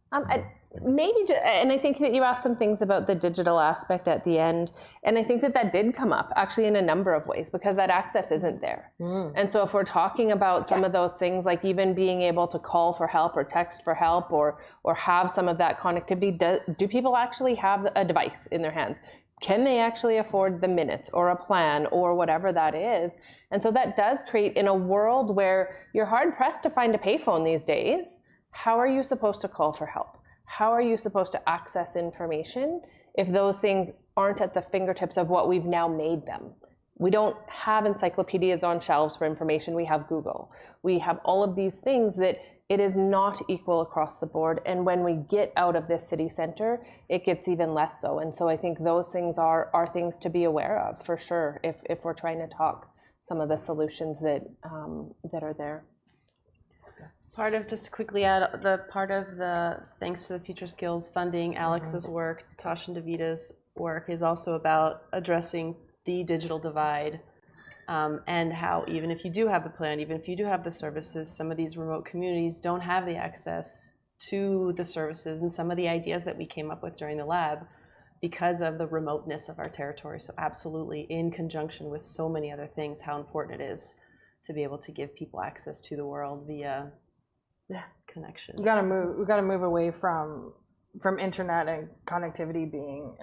[SPEAKER 7] And I think that you asked some things about the digital aspect at the end, and I think that did come up actually in a number of ways, because that access isn't there. And so if we're talking about some of those things, like even being able to call for help or text for help or have some of that connectivity, do people actually have a device in their hands? Can they actually afford the minutes or a plan or whatever that is? And so that does create, in a world where you're hard pressed to find a payphone these days, how are you supposed to call for help? How are you supposed to access information if those things aren't at the fingertips of what we've now made them? We don't have encyclopedias on shelves for information. We have Google. We have all of these things that it is not equal across the board. And when we get out of this city center, it gets even less so. And so I think those things are things to be aware of, for sure, if we're trying to talk some of the solutions that are there.
[SPEAKER 2] Part of, just quickly add, the part of the thanks to the Future Skills funding, Alex's work, Tosh and Davita's work is also about addressing the digital divide, and how even if you do have the plan, even if you do have the services, some of these remote communities don't have the access to the services and some of the ideas that we came up with during the lab because of the remoteness of our territory. So absolutely, in conjunction with so many other things, how important it is to be able to give people access to the world via connection.
[SPEAKER 3] We got to move away from internet and connectivity being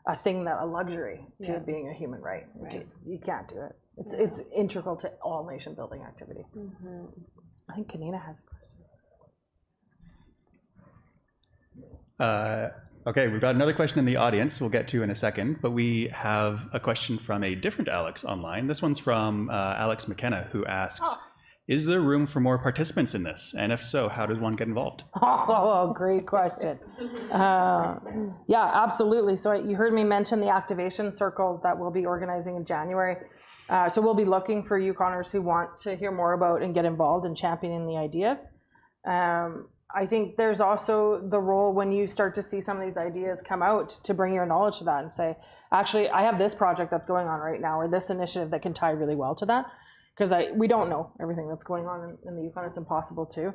[SPEAKER 3] a thing, that a luxury, to it being a human right. Just, you can't do it. It's integral to all nation building activity. I think Kanina has a question.
[SPEAKER 5] Okay, we've got another question in the audience we'll get to in a second, but we have a question from a different Alex online. This one's from Alex McKenna, who asks, is there room for more participants in this? And if so, how does one get involved?
[SPEAKER 3] Oh, great question. Yeah, absolutely. So you heard me mention the activation circle that we'll be organizing in January. So we'll be looking for Yukoners who want to hear more about and get involved in championing the ideas. I think there's also the role when you start to see some of these ideas come out to bring your knowledge to that and say, actually, I have this project that's going on right now, or this initiative that can tie really well to that. Because we don't know everything that's going on in the Yukon. It's impossible to.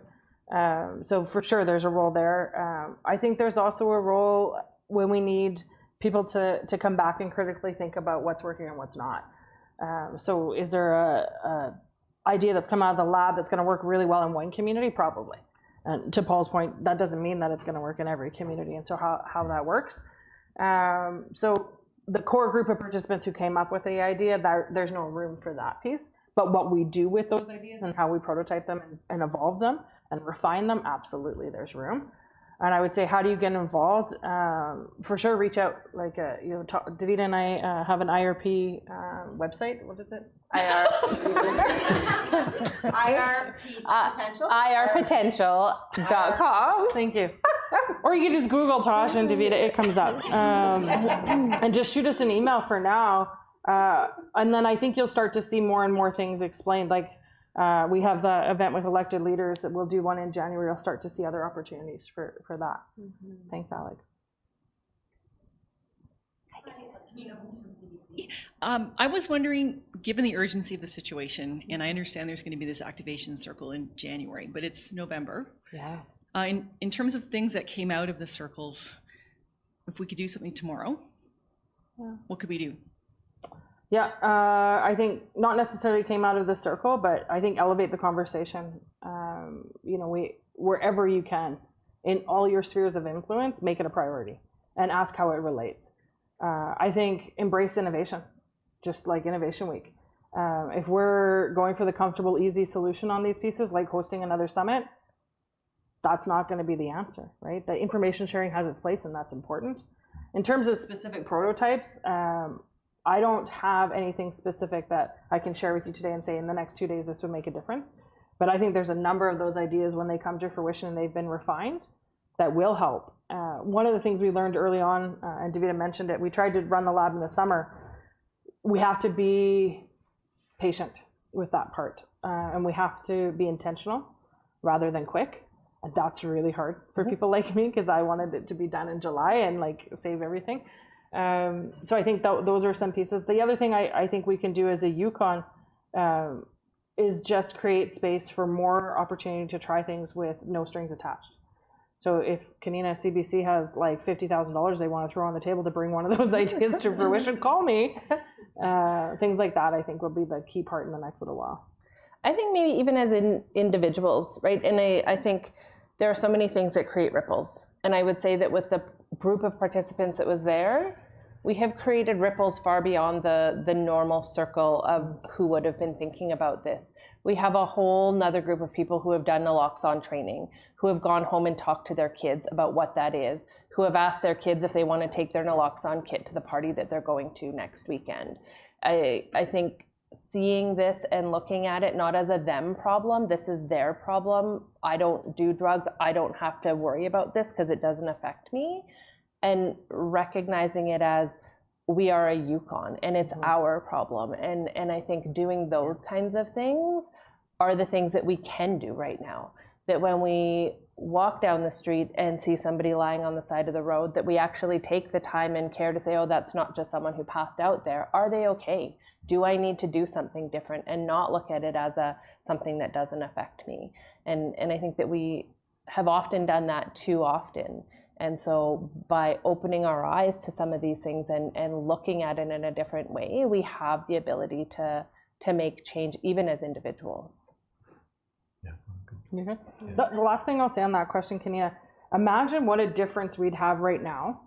[SPEAKER 3] So for sure, there's a role there. I think there's also a role when we need people to come back and critically think about what's working and what's not. So is there a idea that's come out of the lab that's going to work really well in one community? Probably. And to Paul's point, that doesn't mean that it's going to work in every community. And so how that works. So the core group of participants who came up with the idea, there's no room for that piece. But what we do with those ideas and how we prototype them and evolve them and refine them, absolutely, there's room. And I would say, how do you get involved? For sure, reach out. Like, Davida and I have an IRP website. What is it?
[SPEAKER 7] IRpotential.com.
[SPEAKER 3] Thank you. Or you can just Google Tosh and Davida, it comes up. And just shoot us an email for now. And then I think you'll start to see more and more things explained. Like we have the event with elected leaders that we'll do one in January. You'll start to see other opportunities for that. Thanks, Alex.
[SPEAKER 8] I was wondering, given the urgency of the situation, and I understand there's going to be this activation circle in January, but it's November.
[SPEAKER 3] Yeah.
[SPEAKER 8] In terms of things that came out of the circles, if we could do something tomorrow, what could we do?
[SPEAKER 3] Yeah, I think not necessarily came out of the circle, but I think elevate the conversation. Wherever you can, in all your spheres of influence, make it a priority and ask how it relates. I think embrace innovation, just like Innovation Week. If we're going for the comfortable, easy solution on these pieces, like hosting another summit, that's not going to be the answer, right? The information sharing has its place, and that's important. In terms of specific prototypes, I don't have anything specific that I can share with you today and say in the next 2 days this would make a difference. But I think there's a number of those ideas when they come to fruition and they've been refined, that will help. One of the things we learned early on, and Davida mentioned it, we tried to run the lab in the summer. We have to be patient with that part, and we have to be intentional rather than quick. And that's really hard for people like me, because I wanted it to be done in July and like save everything. So I think those are some pieces. The other thing I think we can do as a Yukon is just create space for more opportunity to try things with no strings attached. So if Kanina CBC has like $50,000 they want to throw on the table to bring one of those ideas to fruition, call me. Things like that I think will be the key part in the next little while.
[SPEAKER 7] I think maybe even as individuals, right? And I think there are so many things that create ripples. And I would say that with the group of participants that was there, we have created ripples far beyond the normal circle of who would have been thinking about this. We have a whole nother group of people who have done naloxone training, who have gone home and talked to their kids about what that is, who have asked their kids if they want to take their naloxone kit to the party that they're going to next weekend. I think seeing this and looking at it not as a them problem, this is their problem. I don't do drugs. I don't have to worry about this because it doesn't affect me. And recognizing it as we are a Yukon and it's our problem. And I think doing those kinds of things are the things that we can do right now. That when we walk down the street and see somebody lying on the side of the road, that we actually take the time and care to say, oh, that's not just someone who passed out there. Are they okay? Do I need to do something different? And not look at it as something that doesn't affect me. And I think that we have often done that too often. And so by opening our eyes to some of these things and looking at it in a different way, we have the ability to make change even as individuals.
[SPEAKER 4] Yeah.
[SPEAKER 3] Okay. So the last thing I'll say on that question, Kania, imagine what a difference we'd have right now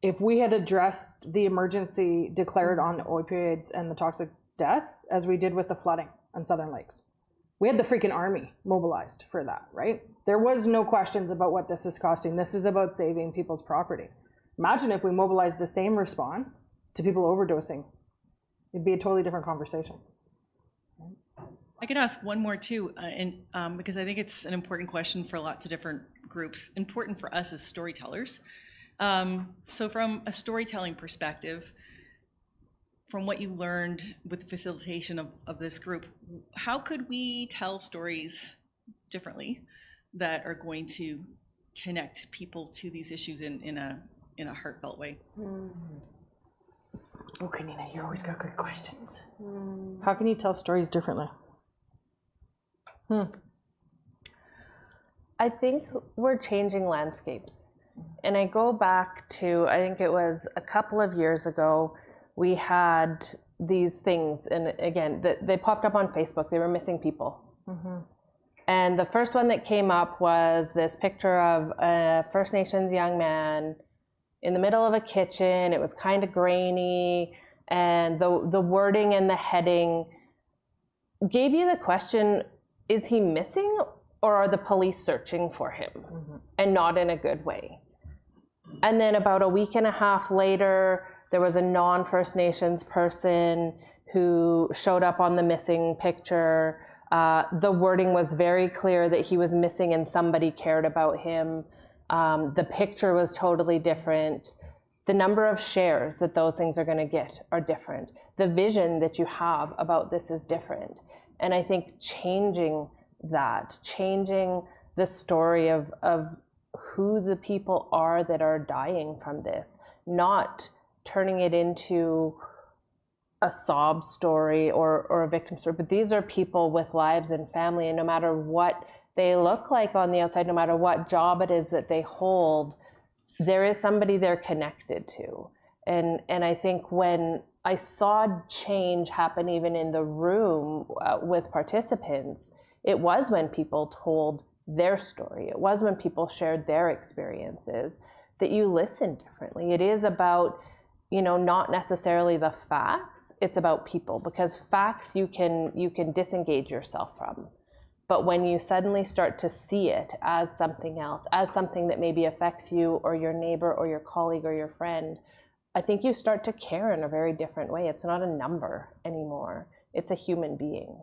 [SPEAKER 3] if we had addressed the emergency declared on opioids and the toxic deaths as we did with the flooding on Southern Lakes. We had the freaking army mobilized for that, right? There was no questions about what this is costing. This is about saving people's property. Imagine if we mobilized the same response to people overdosing. It'd be a totally different conversation.
[SPEAKER 8] I can ask one more too, because I think it's an important question for lots of different groups, important for us as storytellers. So from a storytelling perspective, from what you learned with the facilitation of this group, how could we tell stories differently that are going to connect people to these issues in a heartfelt way?
[SPEAKER 3] Oh, Kanina, you always got good questions. How can you tell stories differently?
[SPEAKER 7] I think we're changing landscapes. And I go back to, I think it was a couple of years ago, we had these things, and again, they popped up on Facebook. They were missing people. And the first one that came up was this picture of a First Nations young man in the middle of a kitchen. It was kind of grainy, and the wording and the heading gave you the question, is he missing or are the police searching for him? And not in a good way. And then about a week and a half later, there was a non-First Nations person who showed up on the missing picture. The wording was very clear that he was missing and somebody cared about him. The picture was totally different. The number of shares that those things are going to get are different. The vision that you have about this is different. And I think changing that, changing the story of who the people are that are dying from this, not turning it into a sob story or a victim story, but these are people with lives and family, and no matter what they look like on the outside, no matter what job it is that they hold, there is somebody they're connected to. And I think when I saw change happen even in the room with participants, it was when people told their story. It was when people shared their experiences that you listen differently. It is about, not necessarily the facts, it's about people, because facts you can disengage yourself from. But when you suddenly start to see it as something else, as something that maybe affects you or your neighbor or your colleague or your friend, I think you start to care in a very different way. It's not a number anymore. It's a human being.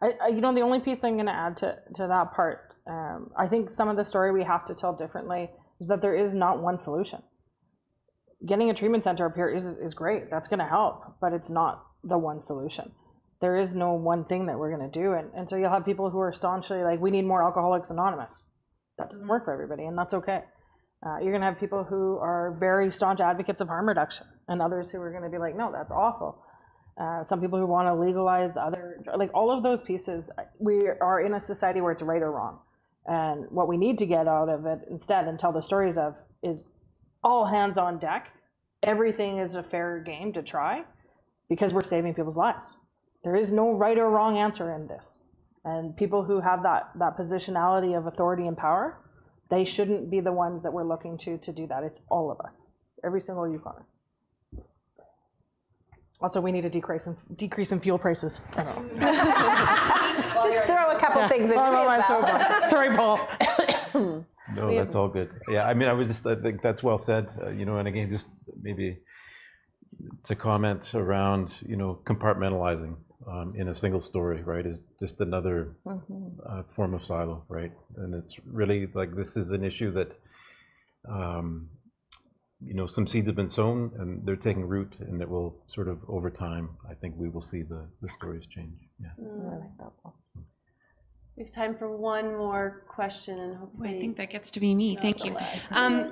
[SPEAKER 3] The only piece I'm going to add to that part I think some of the story we have to tell differently is that there is not one solution. Getting a treatment center up here is great. That's going to help, but it's not the one solution. There is no one thing that we're going to do. And so you'll have people who are staunchly like, we need more Alcoholics Anonymous. That doesn't work for everybody, and that's okay. You're going to have people who are very staunch advocates of harm reduction, and others who are going to be like, no, that's awful. Some people who want to legalize like all of those pieces. We are in a society where it's right or wrong. And what we need to get out of it instead and tell the stories of is all hands on deck. Everything is a fair game to try because we're saving people's lives. There is no right or wrong answer in this. And people who have that positionality of authority and power, they shouldn't be the ones that we're looking to do that. It's all of us, every single Yukoner. Also, we need a decrease in fuel prices.
[SPEAKER 7] Just throw a couple things into me as well.
[SPEAKER 3] Sorry, Paul.
[SPEAKER 4] No, that's all good. Yeah, I mean, I think that's well said, and again, just maybe to comment around, compartmentalizing in a single story, right, is just another form of silo, right? And it's really like this is an issue that, some seeds have been sown and they're taking root, and it will sort of over time, I think we will see the stories change. Yeah.
[SPEAKER 2] I like that one. We have time for one more question, and hopefully
[SPEAKER 1] I think that gets to be me. Thank you.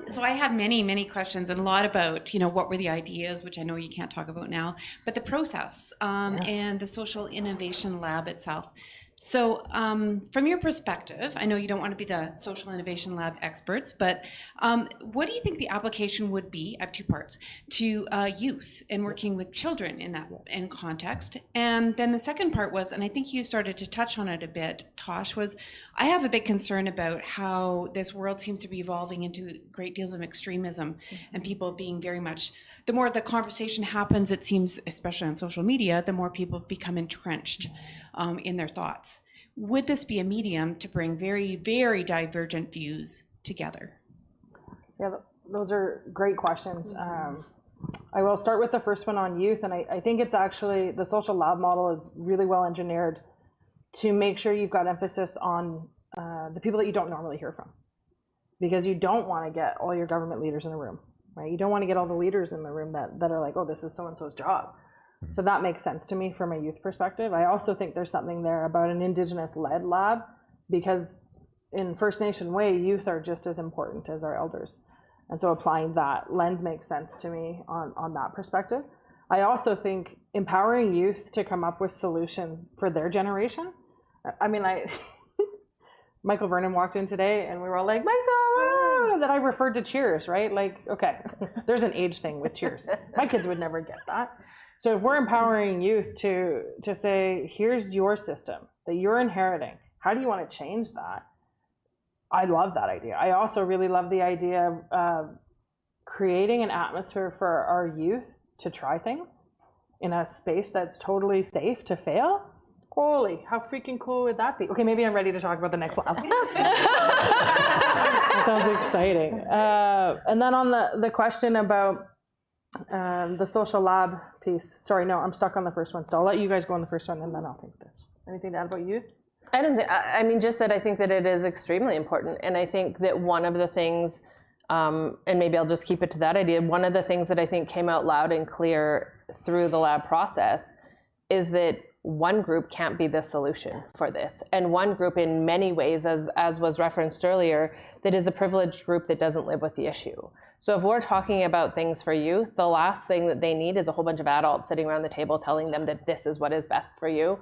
[SPEAKER 1] So I have many, many questions and a lot about, what were the ideas, which I know you can't talk about now, but the process and the Social Innovation Lab itself. So from your perspective, I know you don't want to be the Social Innovation Lab experts, but what do you think the application would be? I have two parts, to youth and working with children in that context. And then the second part was, and I think you started to touch on it a bit, Tosh, was I have a big concern about how this world seems to be evolving into great deals of extremism and people being very much, the more the conversation happens, it seems, especially on social media, the more people become entrenched in their thoughts. Would this be a medium to bring very, very divergent views together?
[SPEAKER 3] Yeah, those are great questions. I will start with the first one on youth, and I think it's actually, the social lab model is really well engineered to make sure you've got emphasis on the people that you don't normally hear from, because you don't want to get all your government leaders in a room. Right? You don't want to get all the leaders in the room that are like, oh, this is so-and-so's job. So that makes sense to me from a youth perspective. I also think there's something there about an Indigenous-led lab, because in First Nation way, youth are just as important as our elders. And so applying that lens makes sense to me on that perspective. I also think empowering youth to come up with solutions for their generation. I mean, Michael Vernon walked in today and we were all like, Michael, that I referred to Cheers, right? Like, okay, there's an age thing with Cheers. My kids would never get that. So if we're empowering youth to say, here's your system that you're inheriting, how do you want to change that? I love that idea. I also really love the idea of creating an atmosphere for our youth to try things in a space that's totally safe to fail. Holy, how freaking cool would that be? Okay, maybe I'm ready to talk about the next lab. That sounds exciting. And then on the question about the social lab piece. Sorry, no, I'm stuck on the first one still. I'll let you guys go on the first one and then I'll think this. Anything to add about youth?
[SPEAKER 7] I mean, just that I think that it is extremely important. And I think that one of the things, and maybe I'll just keep it to that idea, one of the things that I think came out loud and clear through the lab process is that one group can't be the solution for this. And one group in many ways, as was referenced earlier, that is a privileged group that doesn't live with the issue. So if we're talking about things for youth, the last thing that they need is a whole bunch of adults sitting around the table telling them that this is what is best for you.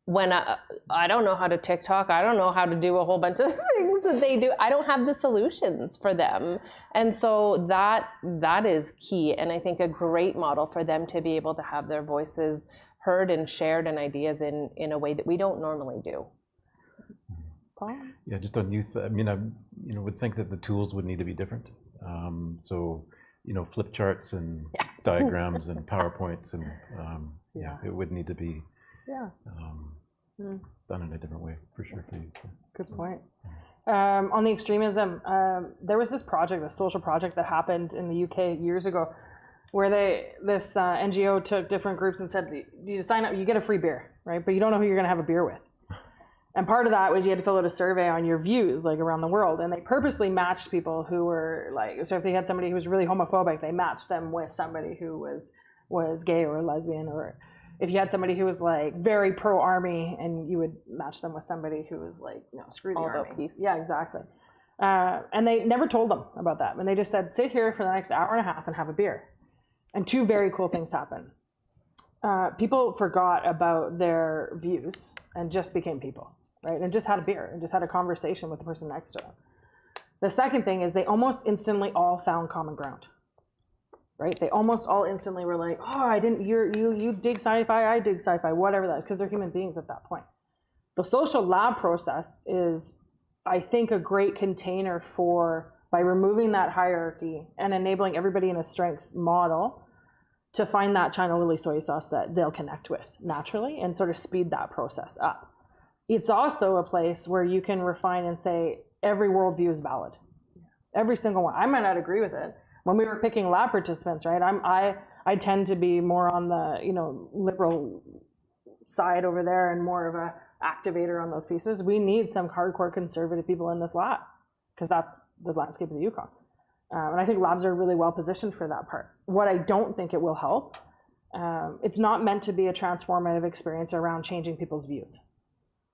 [SPEAKER 7] When I don't know how to TikTok, I don't know how to do a whole bunch of things that they do. I don't have the solutions for them. And so that is key. And I think a great model for them to be able to have their voices heard and shared and ideas in a way that we don't normally do. Paul?
[SPEAKER 4] Yeah, just on youth, I mean, I would think that the tools would need to be different. So, flip charts and diagrams and PowerPoints and it would need to be done in a different way for sure.
[SPEAKER 3] Good point. On the extremism, there was this project, a social project that happened in the UK years ago, where this NGO took different groups and said, you sign up, you get a free beer, right? But you don't know who you're going to have a beer with. And part of that was you had to fill out a survey on your views, like around the world. And they purposely matched people who were like, so if they had somebody who was really homophobic, they matched them with somebody who was gay or lesbian. Or if you had somebody who was like very pro-army, and you would match them with somebody who was like, no, screw the
[SPEAKER 7] All
[SPEAKER 3] army.
[SPEAKER 7] about peace.
[SPEAKER 3] Yeah, exactly. And they never told them about that. And they just said, sit here for the next hour and a half and have a beer. And two very cool things happened. People forgot about their views and just became people, right? And just had a beer and just had a conversation with the person next to them. The second thing is they almost instantly all found common ground, right? They almost all instantly were like, oh, you dig sci-fi, I dig sci-fi, whatever that is, because they're human beings at that point. The social lab process is, I think, a great container for, by removing that hierarchy and enabling everybody in a strengths model to find that China lily soy sauce that they'll connect with naturally and sort of speed that process up. It's also a place where you can refine and say every worldview is valid. Every single one. I might not agree with it. When we were picking lab participants, right? I tend to be more on the liberal side over there and more of a activator on those pieces. We need some hardcore conservative people in this lab because that's the landscape of the Yukon. And I think labs are really well positioned for that part. What I don't think it will help, it's not meant to be a transformative experience around changing people's views.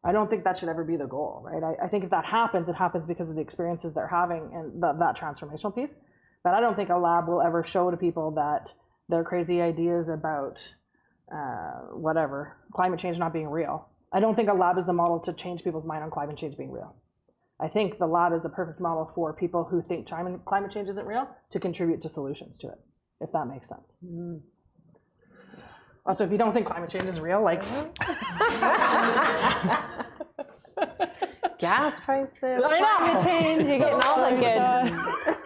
[SPEAKER 3] I don't think that should ever be the goal, right? I think if that happens, it happens because of the experiences they're having and that transformational piece. But I don't think a lab will ever show to people that their crazy ideas about climate change not being real. I don't think a lab is the model to change people's mind on climate change being real. I think the lab is a perfect model for people who think climate change isn't real to contribute to solutions to it, if that makes sense. Mm. Also, if you don't think climate change is real, like
[SPEAKER 7] gas prices, climate change, you're getting all the good.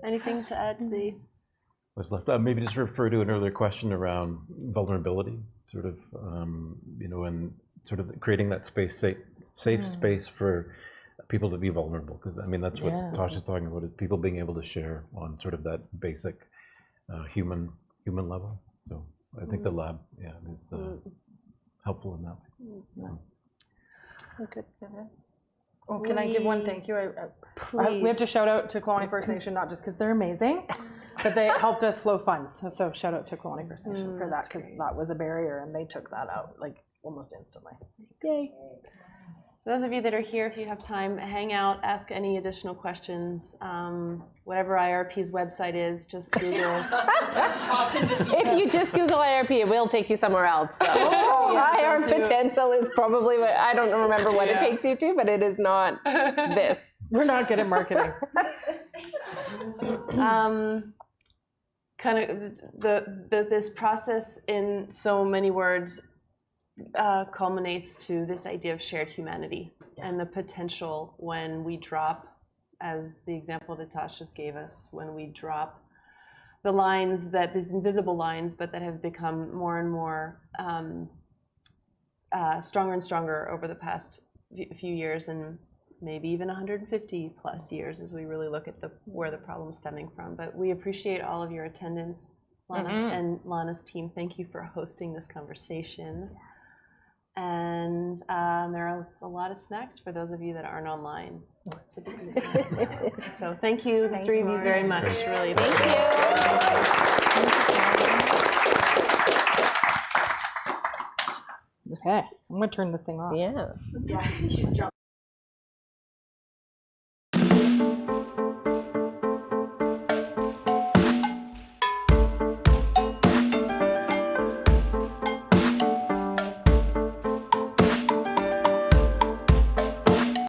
[SPEAKER 2] Anything to add to the?
[SPEAKER 4] What's left? Maybe just refer to an earlier question around vulnerability, sort of, and sort of creating that safe space for people to be vulnerable, because I mean that's what Tasha's talking about, is people being able to share on sort of that basic human level. So I think the lab is helpful in that way.
[SPEAKER 3] Good. Oh, can I give one thank you? We have to shout out to Kelowna First Nation, not just because they're amazing, but they helped us flow funds. So shout out to Kelowna First Nation for that, because that was a barrier and they took that out like almost instantly. Yay.
[SPEAKER 2] For those of you that are here, if you have time, hang out, ask any additional questions. Whatever IRP's website is, just Google.
[SPEAKER 7] If you just Google IRP, it will take you somewhere else. So IR potential is probably what, I don't remember what it takes you to, but it is not this.
[SPEAKER 3] We're not good at marketing.
[SPEAKER 2] Kind of this process, in so many words, culminates to this idea of shared humanity and the potential when we drop, as the example that Tosh just gave us, when we drop the lines, that these invisible lines, but that have become more and more stronger and stronger over the past few years, and maybe even 150 plus years as we really look at where the problem's stemming from. But we appreciate all of your attendance. Lana and Lana's team, thank you for hosting this conversation. And there's a lot of snacks for those of you that aren't online. So thank you, the three of you, very much. Really, thank you.
[SPEAKER 3] Okay, I'm gonna turn this thing off.
[SPEAKER 7] Yeah.
[SPEAKER 3] Yeah, she's jumping.